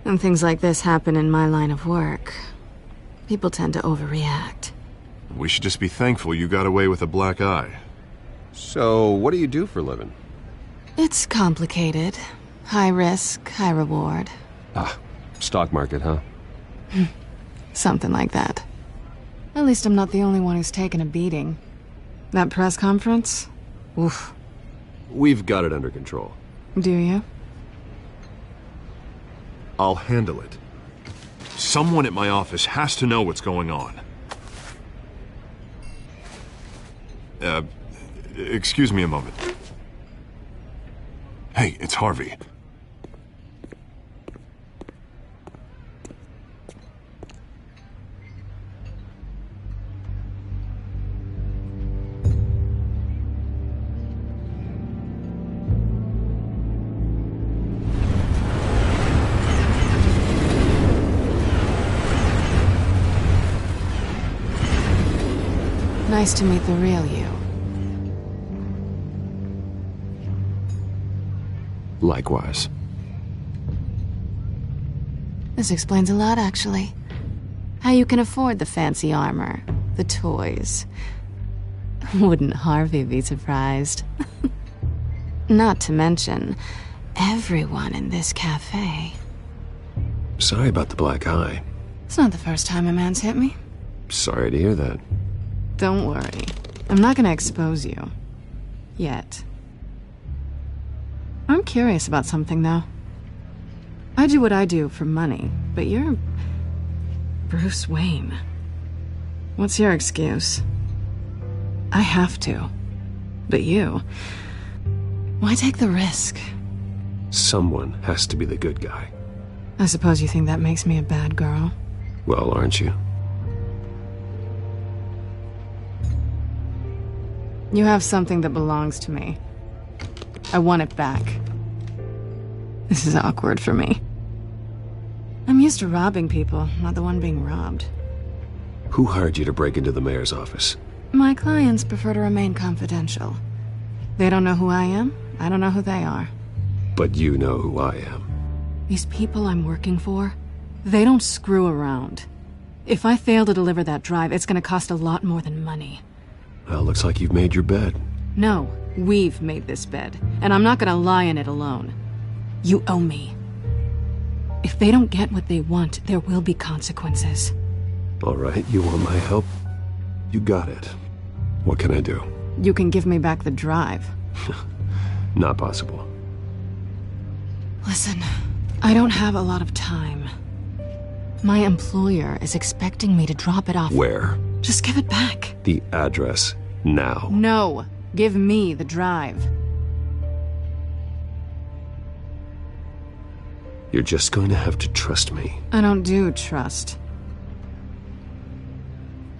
When things like this happen in my line of work, people tend to overreact. We should just be thankful you got away with a black eye. So, what do you do for a living? It's complicated. High risk, high reward. Ah, stock market, huh? Something like that. At least I'm not the only one who's taken a beating. That press conference? Oof. We've got it under control. Do you? I'll handle it. Someone at my office has to know what's going on. Excuse me a moment. Hey, it's Harvey. Nice to meet the real you. Likewise. This explains a lot, actually. How you can afford the fancy armor, the toys. Wouldn't Harvey be surprised? Not to mention, everyone in this cafe. Sorry about the black eye. It's not the first time a man's hit me. Sorry to hear that. Don't worry. I'm not gonna expose you. Yet. I'm curious about something, though. I do what I do for money, but you're... Bruce Wayne. What's your excuse? I have to. But you... Why take the risk? Someone has to be the good guy. I suppose you think that makes me a bad girl? Well, aren't you? You have something that belongs to me. I want it back. This is awkward for me. I'm used to robbing people, not the one being robbed. Who hired you to break into the mayor's office? My clients prefer to remain confidential. They don't know who I am, I don't know who they are. But you know who I am. These people I'm working for, they don't screw around. If I fail to deliver that drive, it's gonna cost a lot more than money. Well, looks like you've made your bed. No, we've made this bed, and I'm not gonna lie in it alone. You owe me. If they don't get what they want, there will be consequences. All right, you want my help? You got it. What can I do? You can give me back the drive. Not possible. Listen, I don't have a lot of time. My employer is expecting me to drop it off. Where? Just give it back. The address, now. No, give me the drive. You're just going to have to trust me. I don't do trust.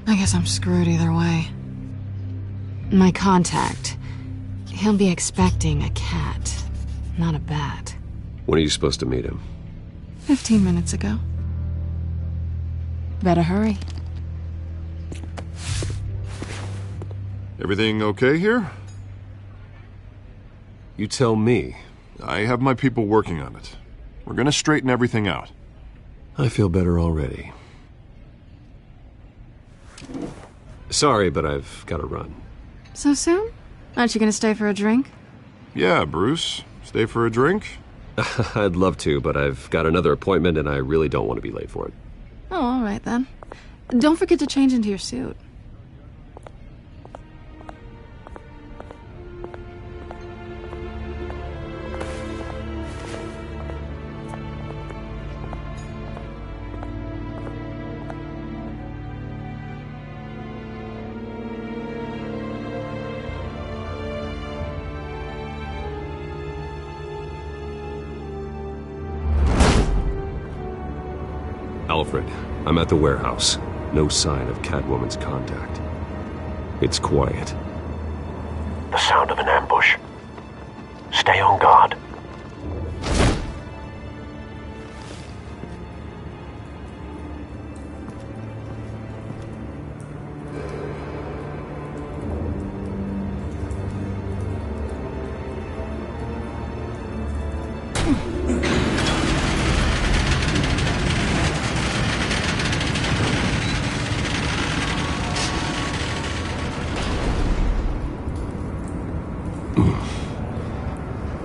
I guess I'm screwed either way. My contact, he'll be expecting a cat, not a bat. When are you supposed to meet him? 15 minutes ago. Better hurry. Everything okay here? You tell me. I have my people working on it. We're gonna straighten everything out. I feel better already. Sorry, but I've got to run. So soon? Aren't you gonna stay for a drink? Yeah, Bruce. Stay for a drink? I'd love to, but I've got another appointment and I really don't want to be late for it. Oh, all right then. Don't forget to change into your suit. Alfred, I'm at the warehouse. No sign of Catwoman's contact. It's quiet. The sound of an ambush. Stay on guard.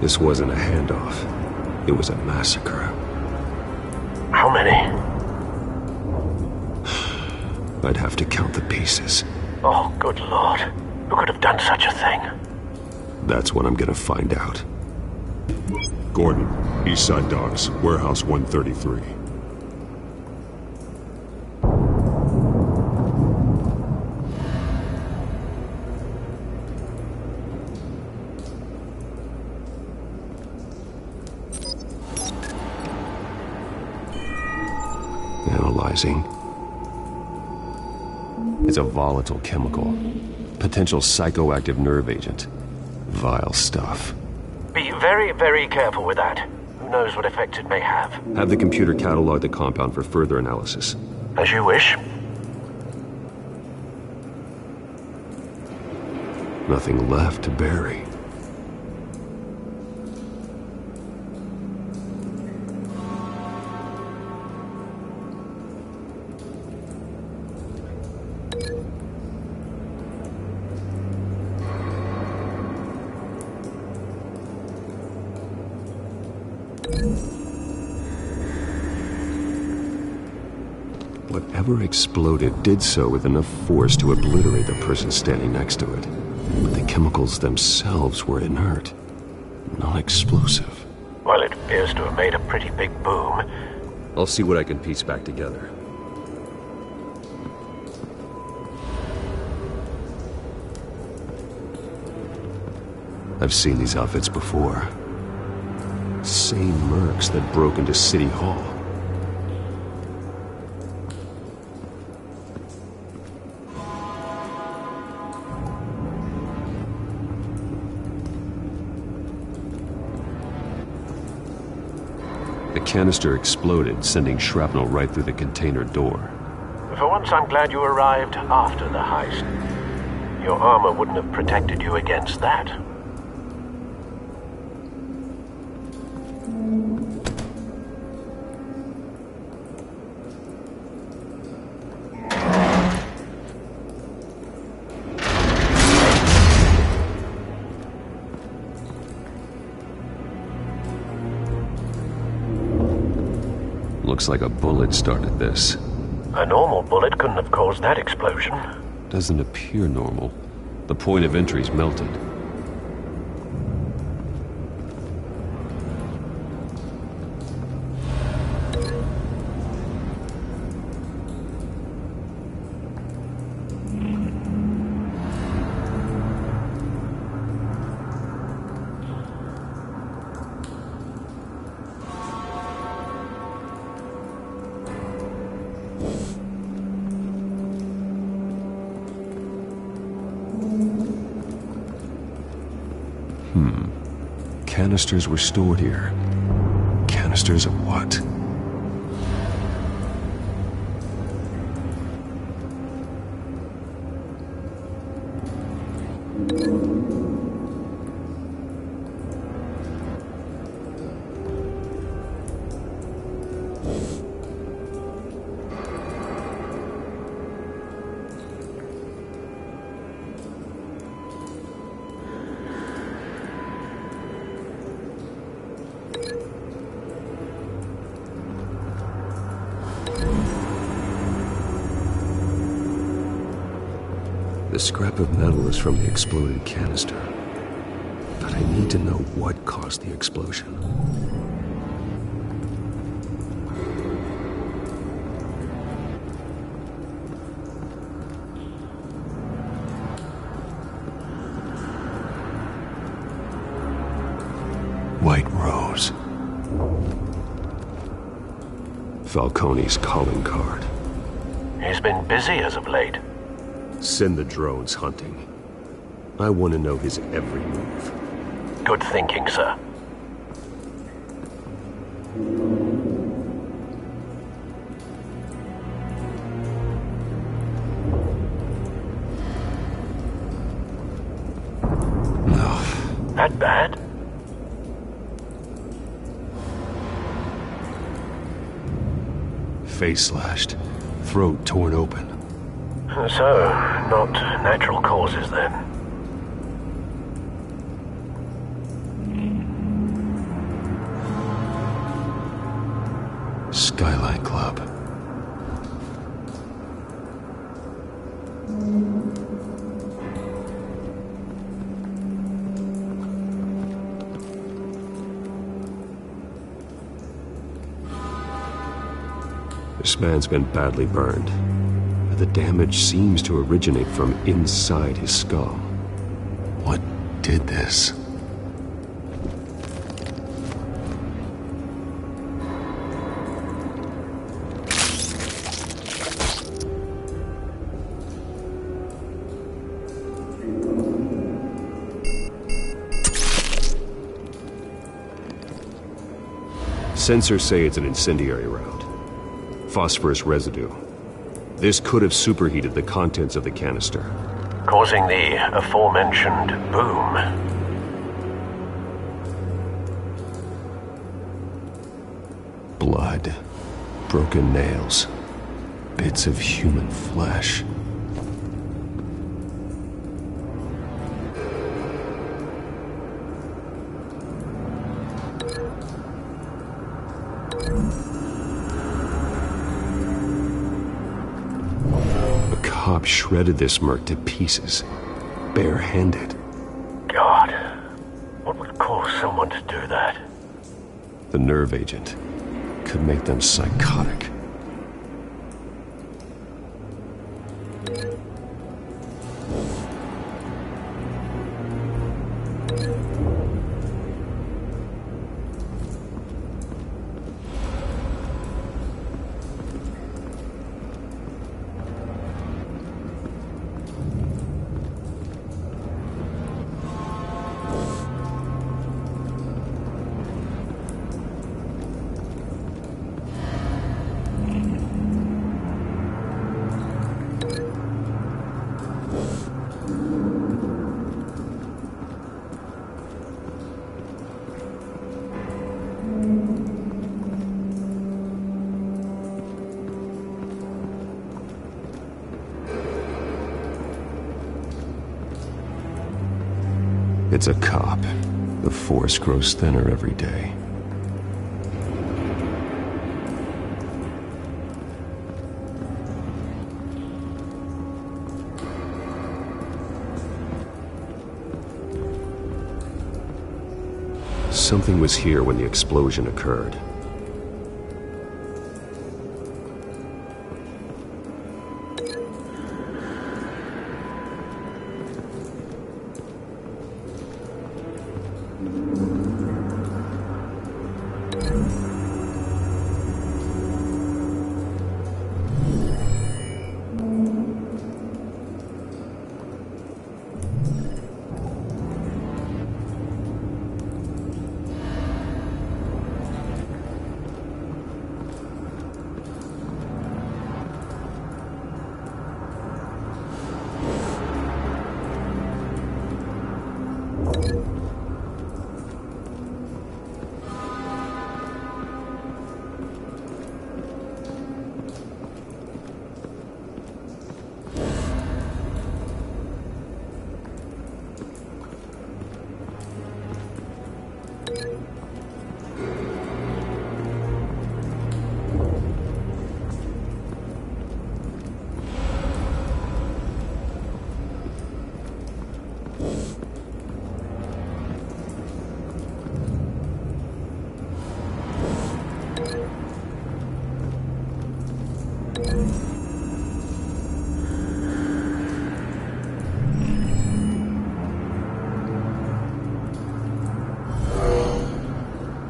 This wasn't a handoff. It was a massacre. How many? I'd have to count the pieces. Oh, good Lord. Who could have done such a thing? That's what I'm gonna find out. Gordon, Eastside Docks, Warehouse 133. Analyzing. It's a volatile chemical. Potential psychoactive nerve agent. Vile stuff. Be very, very careful with that. Who knows what effects it may have. Have the computer catalog the compound for further analysis. As you wish. Nothing left to bury. Whatever exploded did so with enough force to obliterate the person standing next to it. But the chemicals themselves were inert, non-explosive. Well, it appears to have made a pretty big boom. I'll see what I can piece back together. I've seen these outfits before. Same mercs that broke into City Hall. The canister exploded, sending shrapnel right through the container door. For once, I'm glad you arrived after the heist. Your armor wouldn't have protected you against that. Looks like a bullet started this. A normal bullet couldn't have caused that explosion. Doesn't appear normal. The point of entry's melted. Canisters were stored here. Canisters of what? The scrap of metal is from the exploded canister. But I need to know what caused the explosion. White Rose. Falcone's calling card. He's been busy as of late. Send the drones hunting. I want to know his every move. Good thinking, sir. No. That bad? Face slashed, throat torn open. So, not natural causes then. Skyline Club. This man's been badly burned. The damage seems to originate from inside his skull. What did this? Sensors say it's an incendiary round. Phosphorus residue. This could have superheated the contents of the canister, causing the aforementioned boom. Blood, broken nails, bits of human flesh. Cop shredded this merc to pieces, bare-handed. God, what would cause someone to do that? The nerve agent could make them psychotic. It's a cop. The force grows thinner every day. Something was here when the explosion occurred.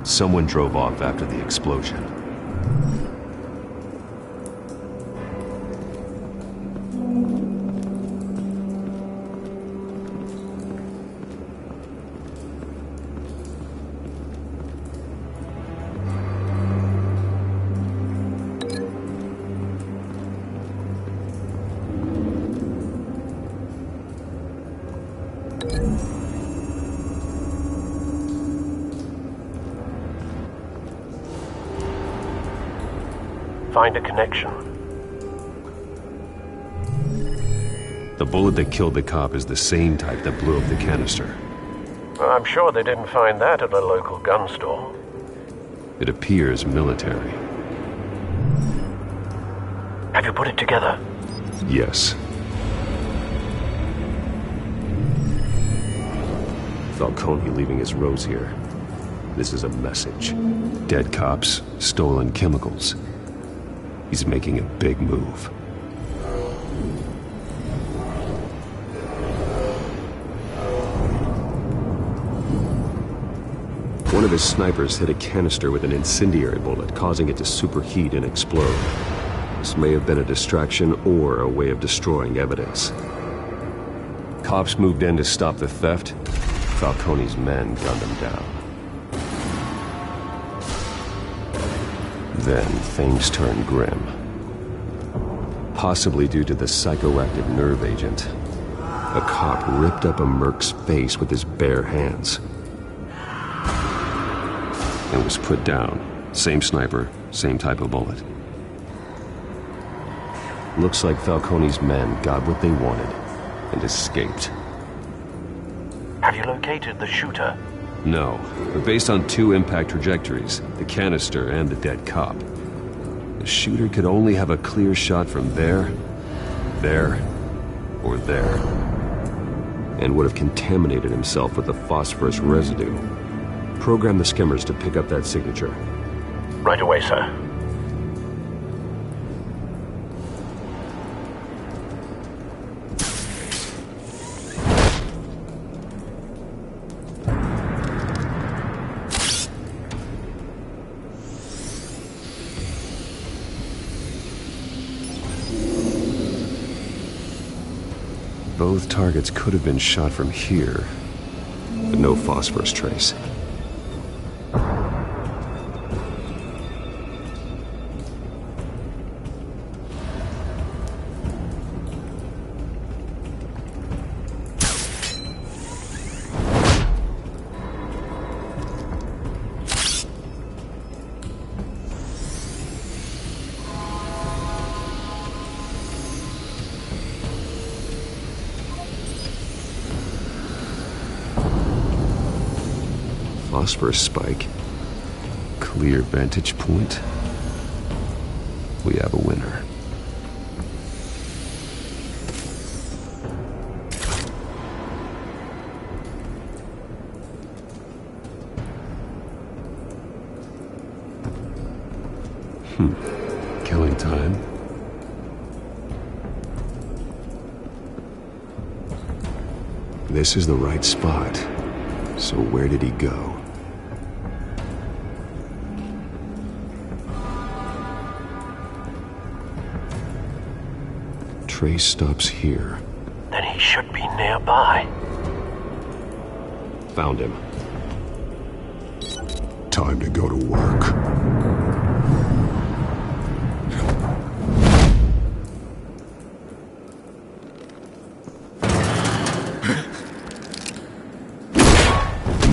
Someone drove off after the explosion. Find a connection. The bullet that killed the cop is the same type that blew up the canister. Well, I'm sure they didn't find that at a local gun store. It appears military. Have you put it together? Yes. Falcone leaving his rose here. This is a message. Dead cops, stolen chemicals. He's making a big move. One of his snipers hit a canister with an incendiary bullet, causing it to superheat and explode. This may have been a distraction or a way of destroying evidence. Cops moved in to stop the theft. Falcone's men gunned him down. Then things turned grim. Possibly due to the psychoactive nerve agent. A cop ripped up a merc's face with his bare hands. And was put down. Same sniper, same type of bullet. Looks like Falcone's men got what they wanted and escaped. Have you located the shooter? No, but based on 2 impact trajectories, the canister and the dead cop, the shooter could only have a clear shot from there, or there, and would have contaminated himself with the phosphorus residue. Program the skimmers to pick up that signature. Right away, sir. Both targets could have been shot from here, but no phosphorus trace. Phosphorus spike. Clear vantage point. We have a winner. Killing time. This is the right spot. So where did he go? Trace stops here. Then he should be nearby. Found him. Time to go to work.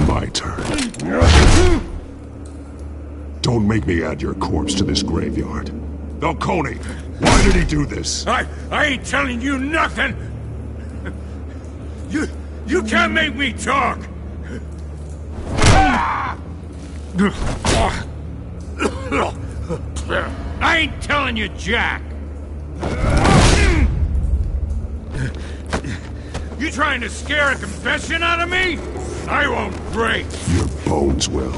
My turn. Don't make me add your corpse to this graveyard. Falcone, why did he do this? I ain't telling you nothing! You can't make me talk! I ain't telling you jack! You trying to scare a confession out of me? I won't break! Your bones will.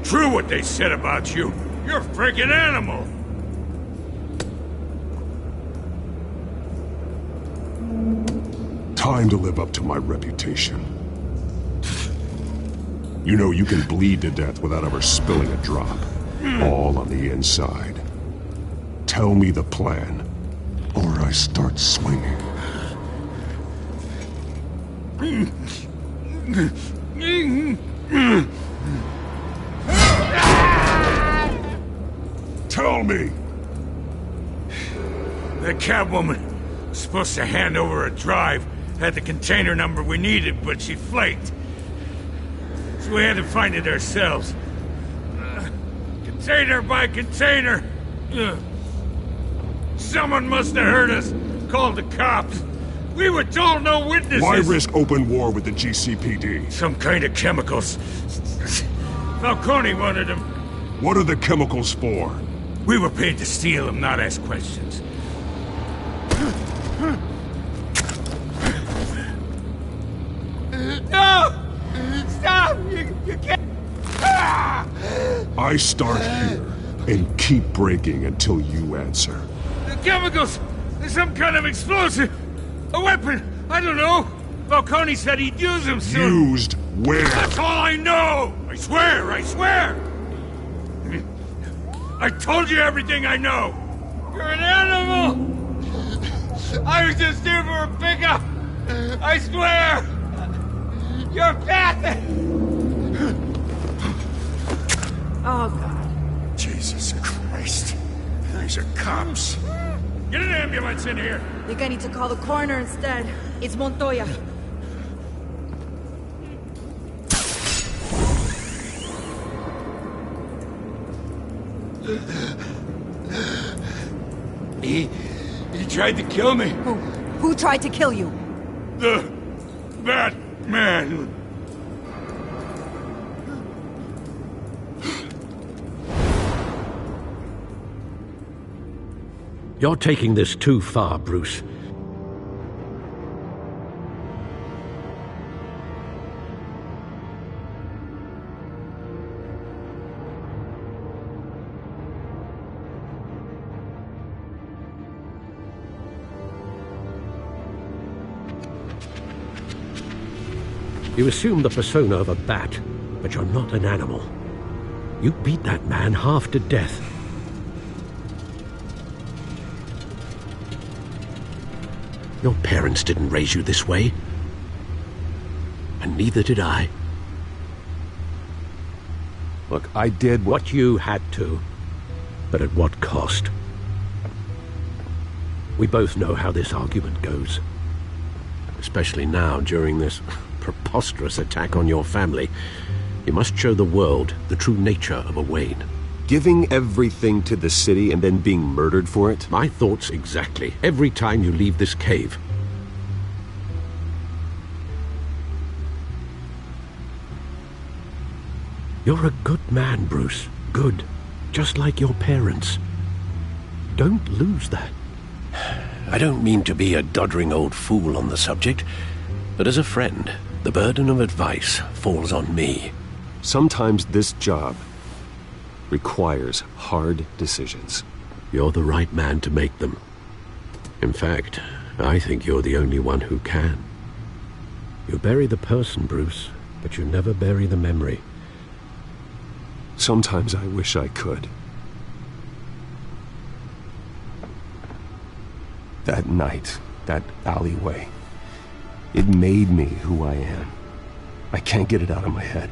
True what they said about you. You're a freaking animal. Time to live up to my reputation. You know you can bleed to death without ever spilling a drop. All on the inside. Tell me the plan, or I start swinging. Tell me! The cabwoman was supposed to hand over a drive, had the container number we needed, but she flaked. So we had to find it ourselves. Container by container. Someone must have heard us called the cops. We were told no witnesses. Why risk open war with the GCPD? Some kind of chemicals. Falcone wanted them. What are the chemicals for? We were paid to steal them, not ask questions. No! Stop! You can't... I start here and keep breaking until you answer. The chemicals! There's some kind of explosive! A weapon! I don't know! Falcone said he'd use them soon! Used where? That's all I know! I swear! I swear! I told you everything I know! You're an animal! I was just here for a pickup! I swear! You're pathetic! Oh, God. Jesus Christ. These are cops. Get an ambulance in here! I think I need to call the coroner instead. It's Montoya. He tried to kill me. Who tried to kill you? The Batman. You're taking this too far, Bruce. You assume the persona of a bat, but you're not an animal. You beat that man half to death. Your parents didn't raise you this way. And neither did I. Look, I did what you had to, but at what cost? We both know how this argument goes. Especially now, during this preposterous attack on your family. You must show the world the true nature of a Wayne. Giving everything to the city and then being murdered for it? My thoughts exactly. Every time you leave this cave. You're a good man, Bruce. Good. Just like your parents. Don't lose that. I don't mean to be a doddering old fool on the subject, but as a friend, the burden of advice falls on me. Sometimes this job requires hard decisions. You're the right man to make them. In fact, I think you're the only one who can. You bury the person, Bruce, but you never bury the memory. Sometimes I wish I could. That night, that alleyway, it made me who I am. I can't get it out of my head.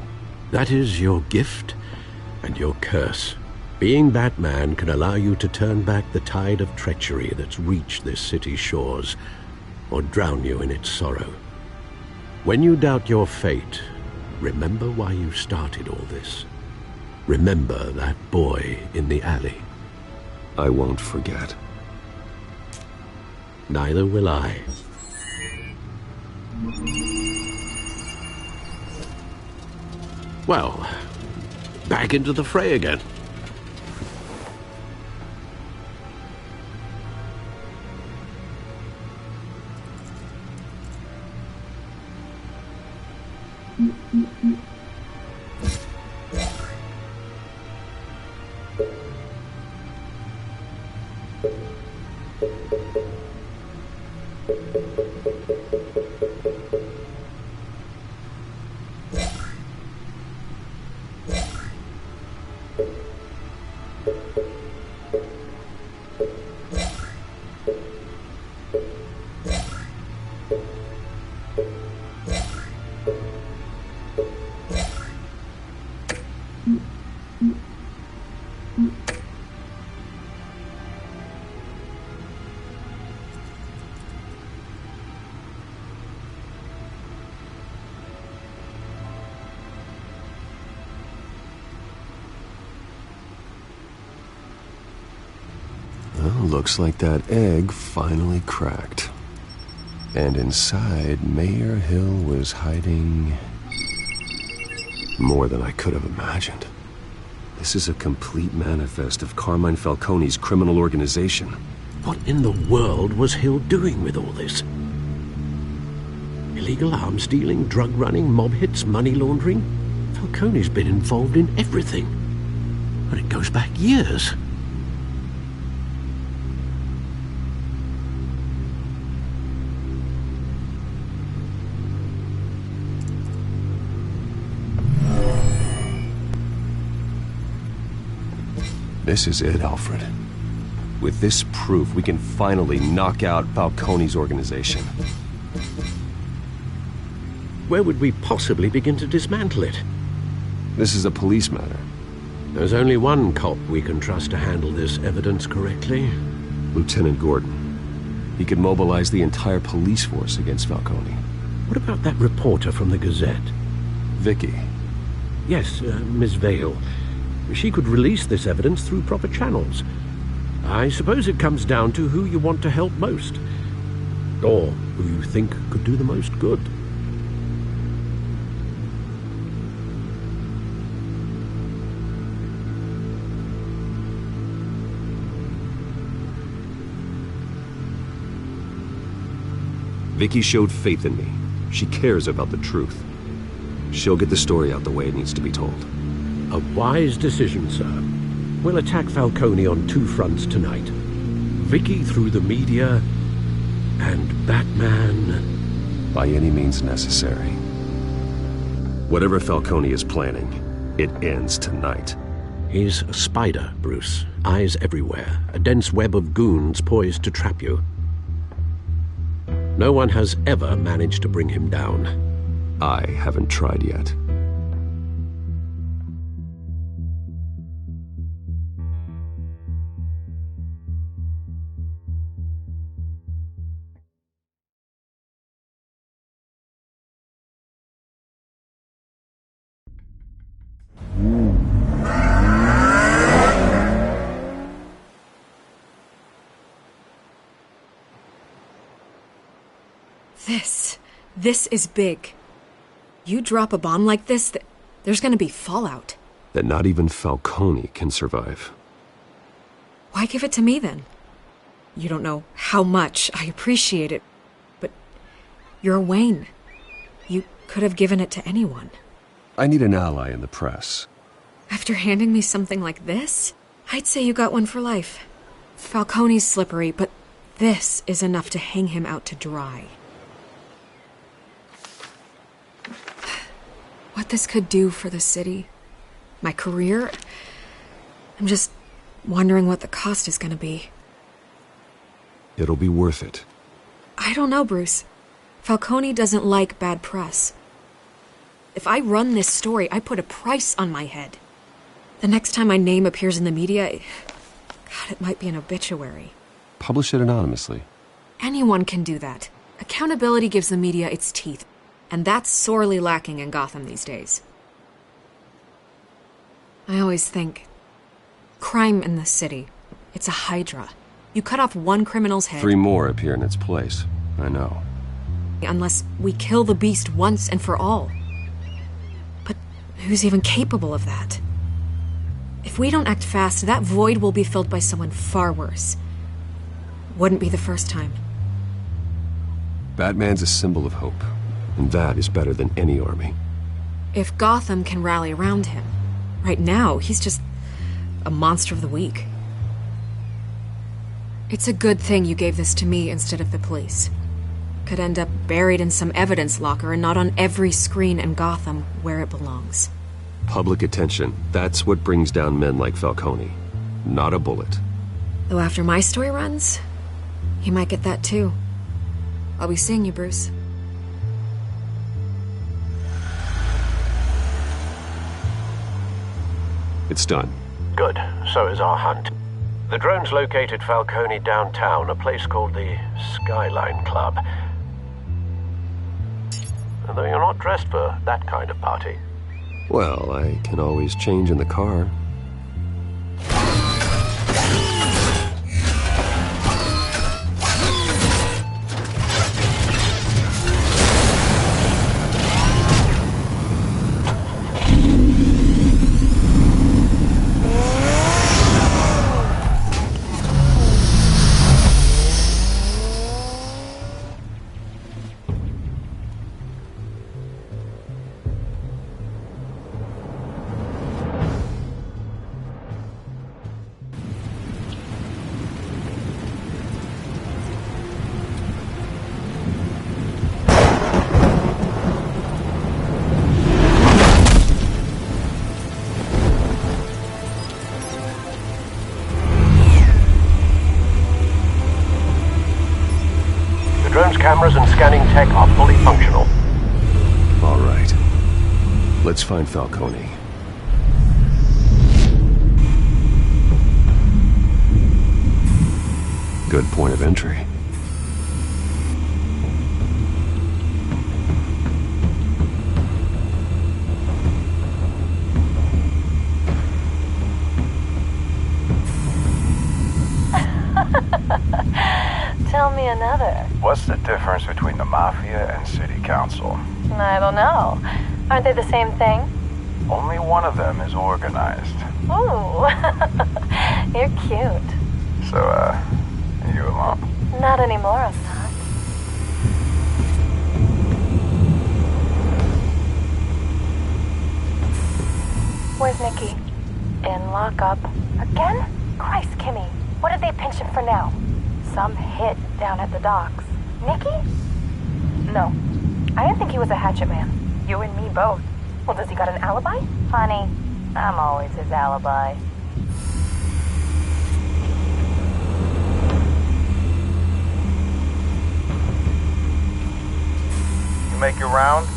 That is your gift and your curse. Being Batman can allow you to turn back the tide of treachery that's reached this city's shores, or drown you in its sorrow. When you doubt your fate, remember why you started all this. Remember that boy in the alley. I won't forget. Neither will I. Well, back into the fray again. Looks like that egg finally cracked. And inside, Mayor Hill was hiding more than I could have imagined. This is a complete manifest of Carmine Falcone's criminal organization. What in the world was Hill doing with all this? Illegal arms dealing, drug running, mob hits, money laundering? Falcone's been involved in everything. And it goes back years. This is it, Alfred. With this proof, we can finally knock out Falcone's organization. Where would we possibly begin to dismantle it? This is a police matter. There's only one cop we can trust to handle this evidence correctly. Lieutenant Gordon. He could mobilize the entire police force against Falcone. What about that reporter from the Gazette? Vicky. Yes, Miss Vale. She could release this evidence through proper channels. I suppose it comes down to who you want to help most. Or who you think could do the most good. Vicky showed faith in me. She cares about the truth. She'll get the story out the way it needs to be told. A wise decision, sir. We'll attack Falcone on two fronts tonight. Vicky through the media, and Batman... by any means necessary. Whatever Falcone is planning, it ends tonight. He's a spider, Bruce. Eyes everywhere. A dense web of goons poised to trap you. No one has ever managed to bring him down. I haven't tried yet. This is big. You drop a bomb like this, there's gonna be fallout. That not even Falcone can survive. Why give it to me then? You don't know how much I appreciate it, but you're Wayne. You could have given it to anyone. I need an ally in the press. After handing me something like this, I'd say you got one for life. Falcone's slippery, but this is enough to hang him out to dry. What this could do for the city, my career, I'm just wondering what the cost is gonna be. It'll be worth it. I don't know, Bruce. Falcone doesn't like bad press. If I run this story, I put a price on my head. The next time my name appears in the media, God, it might be an obituary. Publish it anonymously. Anyone can do that. Accountability gives the media its teeth. And that's sorely lacking in Gotham these days. I always think, crime in this city, it's a hydra. You cut off one criminal's head... 3 more appear in its place. I know. Unless we kill the beast once and for all. But who's even capable of that? If we don't act fast, that void will be filled by someone far worse. Wouldn't be the first time. Batman's a symbol of hope. And that is better than any army. If Gotham can rally around him, right now, he's just a monster of the week. It's a good thing you gave this to me instead of the police. Could end up buried in some evidence locker and not on every screen in Gotham where it belongs. Public attention, that's what brings down men like Falcone. Not a bullet. Though after my story runs, he might get that too. I'll be seeing you, Bruce. It's done. Good. So is our hunt. The drone's located Falcone downtown, a place called the Skyline Club. Although you're not dressed for that kind of party. Well, I can always change in the car. cameras and scanning tech are fully functional. All right. Let's find Falcone. Good point of entry. Tell me another. What's the difference between the Mafia and City Council? I don't know. Aren't they the same thing? Only one of them is organized. Ooh. You're cute. So, are you alone? Not anymore, I'm not. Where's Nicky? In lockup. Again? Christ, Kimmy. What did they pinch him for now? Some hit down at the docks. Nicky? No. I didn't think he was a hatchet man. You and me both. Well, does he got an alibi? Honey, I'm always his alibi. You make your round?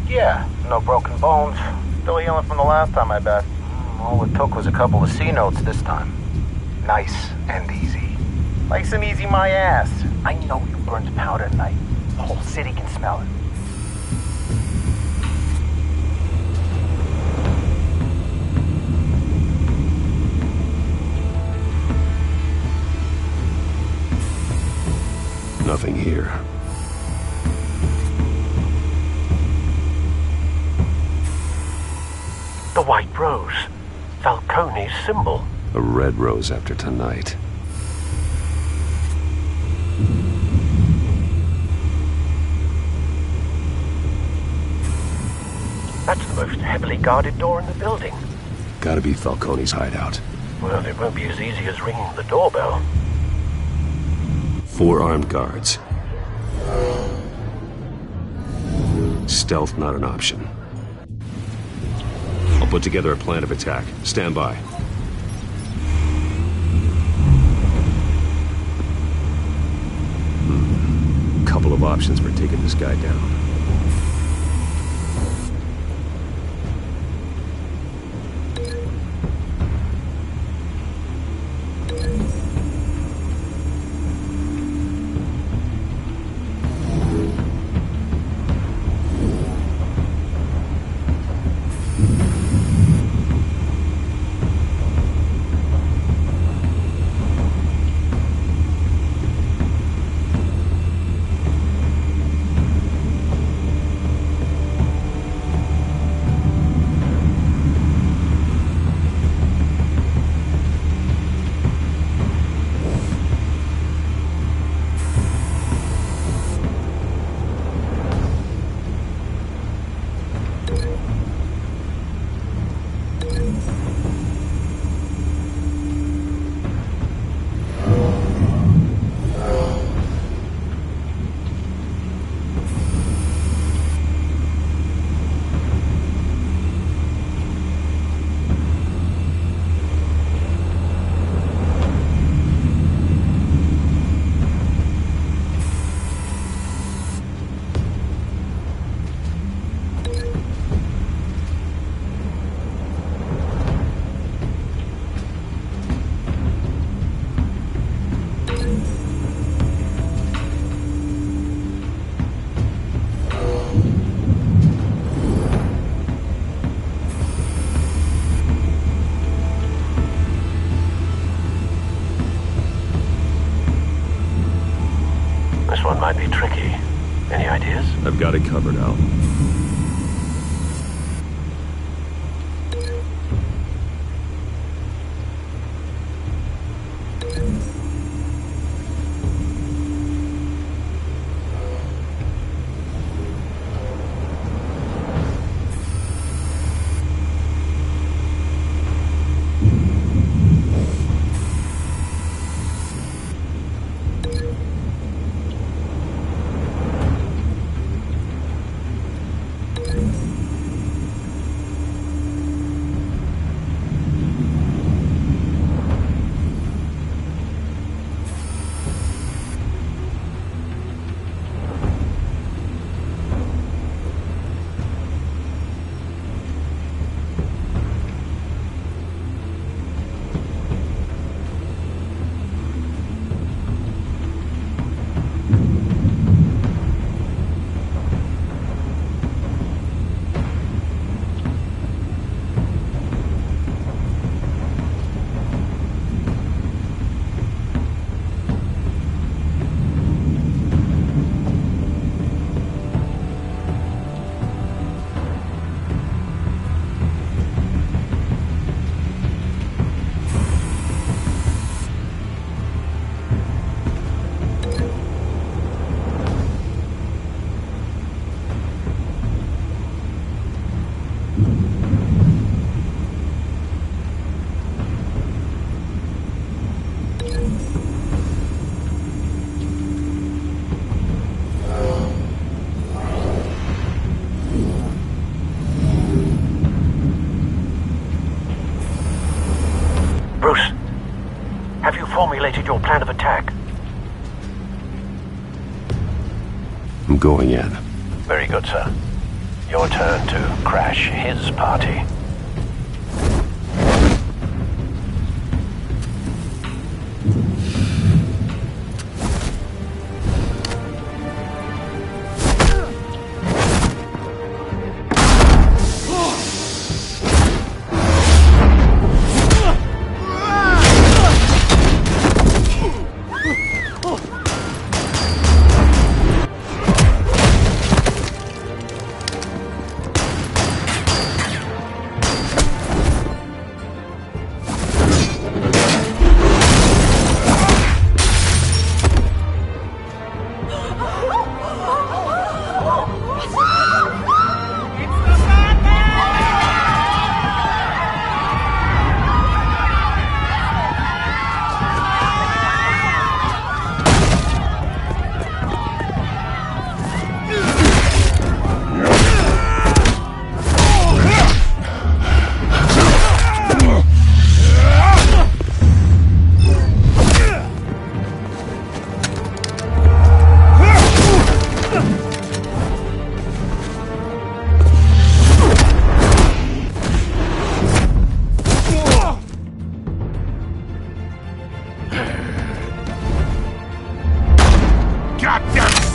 Yeah, no broken bones. Still healing from the last time, I bet. All it took was a couple of C notes this time. Nice and easy. Nice and easy my ass. I know you burned powder tonight. The whole city can smell it. Nothing here. The White Rose. Falcone's symbol. A red rose after tonight. That's the most heavily guarded door in the building. Gotta be Falcone's hideout. Well, it won't be as easy as ringing the doorbell. 4 armed guards. Stealth not an option. I'll put together a plan of attack. Stand by. Couple of options for taking this guy down. This one might be tricky. Any ideas? I've got it covered, Al. Bruce, have you formulated your plan of attack? I'm going in. Very good, sir. Your turn to crash his party.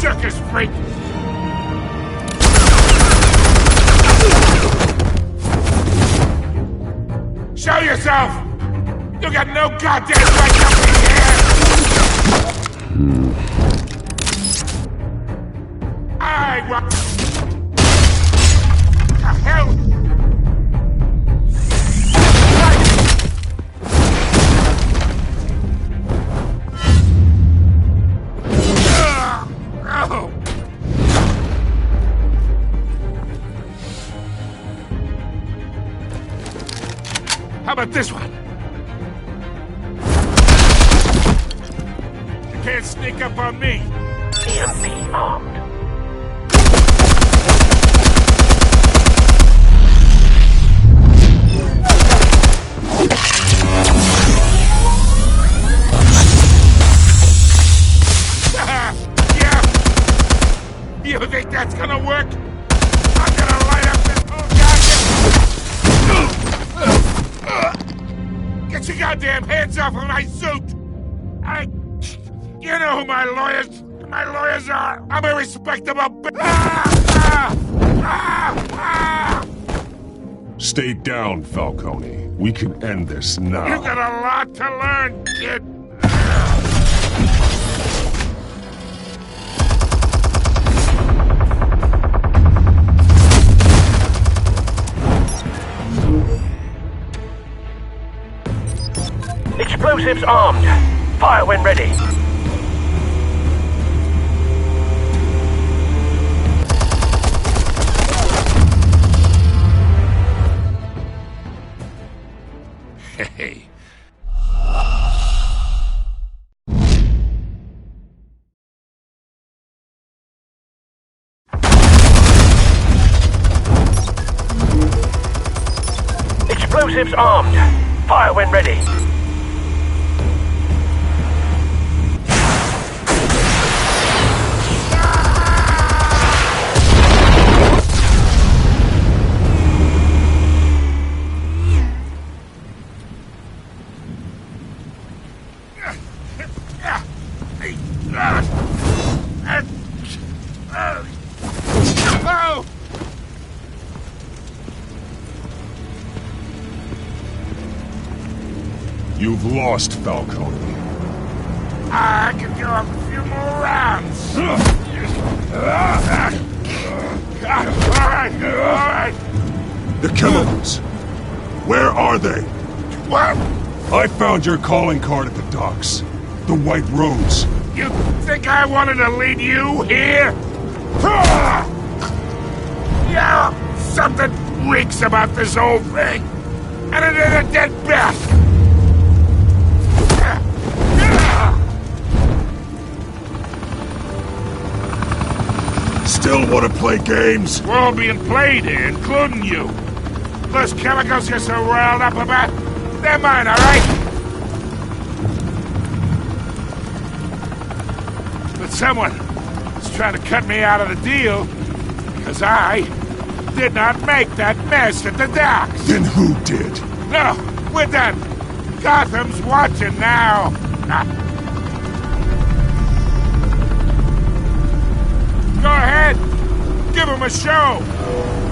circus freak! Show yourself! You got no goddamn right up in here! I want... The hell? How about this one? You can't sneak up on me. EMP armed. Yeah. You think that's gonna work? I'm gonna light up this whole goddamn... Get your goddamn hands off of my suit! You know who my lawyers are! I'm a respectable Stay down, Falcone. We can end this now. You got a lot to learn, kid! Explosives armed. Fire when ready. Hey. Explosives armed. Fire when ready. You've lost, Falcone. I can go a few more rounds. All right. The chemicals. Where are they? What? I found your calling card at the docks. The White Rose. You think I wanted to lead you here? Yeah, something reeks about this whole thing. And it is a dead bat. Still want to play games? We're all being played here, including you. Those chemicals you're so riled up about, they're mine, all right? But someone is trying to cut me out of the deal because I did not make that mess at the docks. Then who did? No, we're done. Gotham's watching now. Go ahead. Give him a show.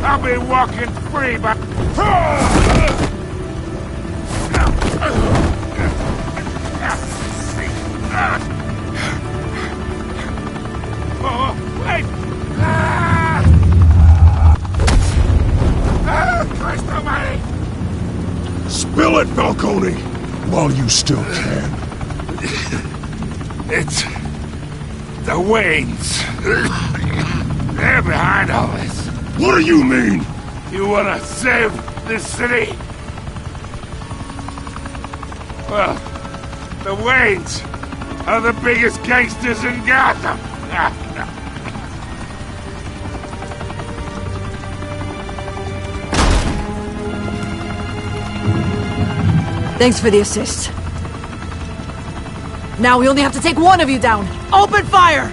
I'll be walking free by... Oh, wait! Christ almighty! Spill it, Falcone! While you still can. It's... the Waynes. They're behind all this. What do you mean? You wanna save this city? Well, the Waynes are the biggest gangsters in Gotham. Thanks for the assist. Now we only have to take one of you down. Open fire!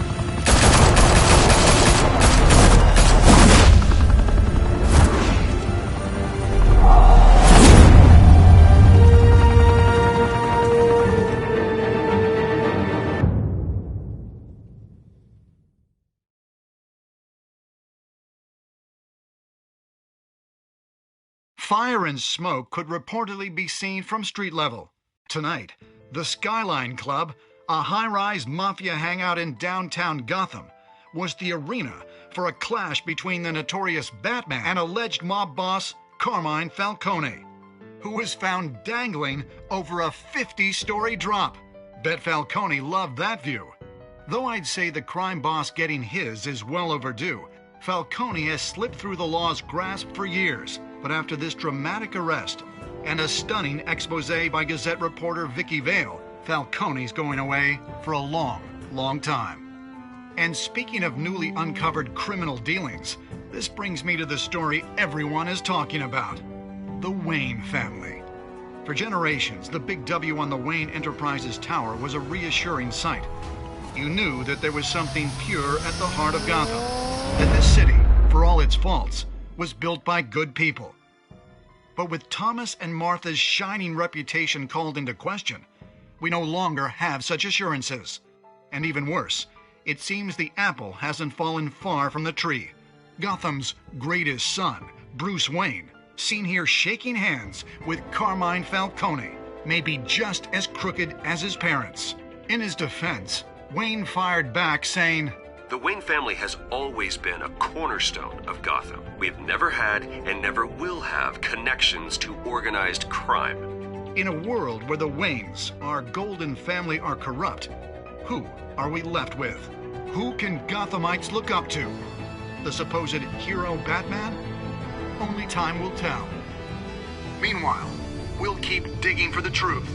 Fire and smoke could reportedly be seen from street level. Tonight, the Skyline Club, a high-rise mafia hangout in downtown Gotham, was the arena for a clash between the notorious Batman and alleged mob boss Carmine Falcone, who was found dangling over a 50-story drop. Bet Falcone loved that view. Though I'd say the crime boss getting his is well overdue, Falcone has slipped through the law's grasp for years. But after this dramatic arrest and a stunning expose by Gazette reporter Vicky Vale, Falcone's going away for a long, long time. And speaking of newly uncovered criminal dealings, this brings me to the story everyone is talking about: the Wayne family. For generations, the big W on the Wayne Enterprises Tower was a reassuring sight. You knew that there was something pure at the heart of Gotham, that this city, for all its faults, was built by good people. But with Thomas and Martha's shining reputation called into question, we no longer have such assurances. And even worse, it seems the apple hasn't fallen far from the tree. Gotham's greatest son, Bruce Wayne, seen here shaking hands with Carmine Falcone, may be just as crooked as his parents. In his defense, Wayne fired back saying, "The Wayne family has always been a cornerstone of Gotham. We've never had and never will have connections to organized crime." In a world where the Waynes, our golden family, are corrupt, who are we left with? Who can Gothamites look up to? The supposed hero Batman? Only time will tell. Meanwhile, we'll keep digging for the truth.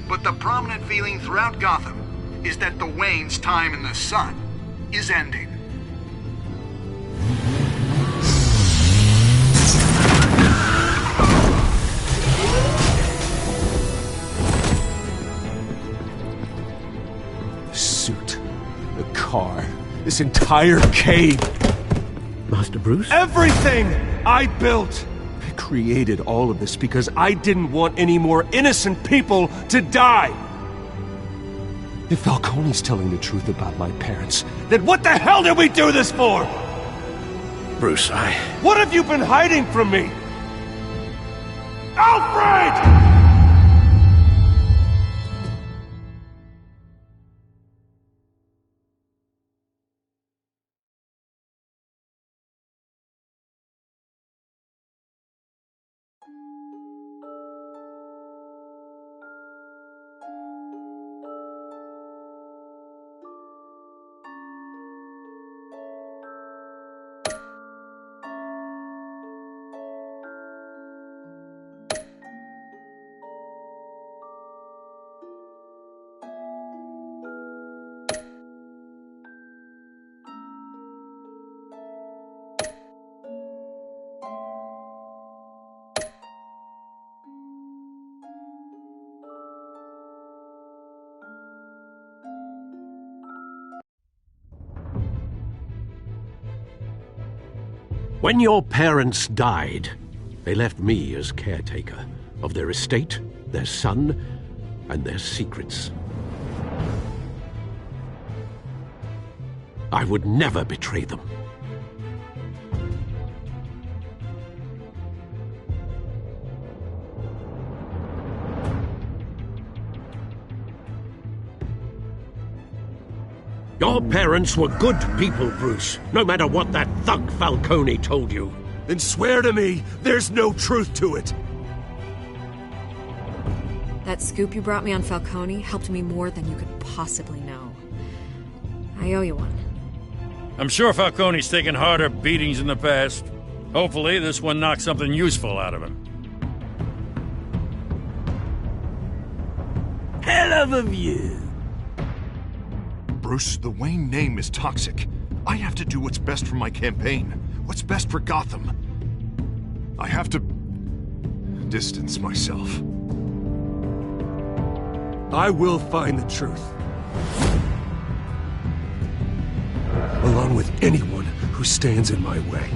But the prominent feeling throughout Gotham is that the Waynes' time in the sun is ending. The suit, the car, this entire cave. Master Bruce? Everything I built! I created all of this because I didn't want any more innocent people to die. If Falcone's telling the truth about my parents, then what the hell did we do this for? Bruce, What have you been hiding from me? Alfred! When your parents died, they left me as caretaker of their estate, their son, and their secrets. I would never betray them. Your parents were good people, Bruce, no matter what that thug Falcone told you. Then swear to me there's no truth to it. That scoop you brought me on Falcone helped me more than you could possibly know. I owe you one. I'm sure Falcone's taken harder beatings in the past. Hopefully, this one knocks something useful out of him. Hell of a view. Bruce, the Wayne name is toxic. I have to do what's best for my campaign. What's best for Gotham. I have to distance myself. I will find the truth. Along with anyone who stands in my way.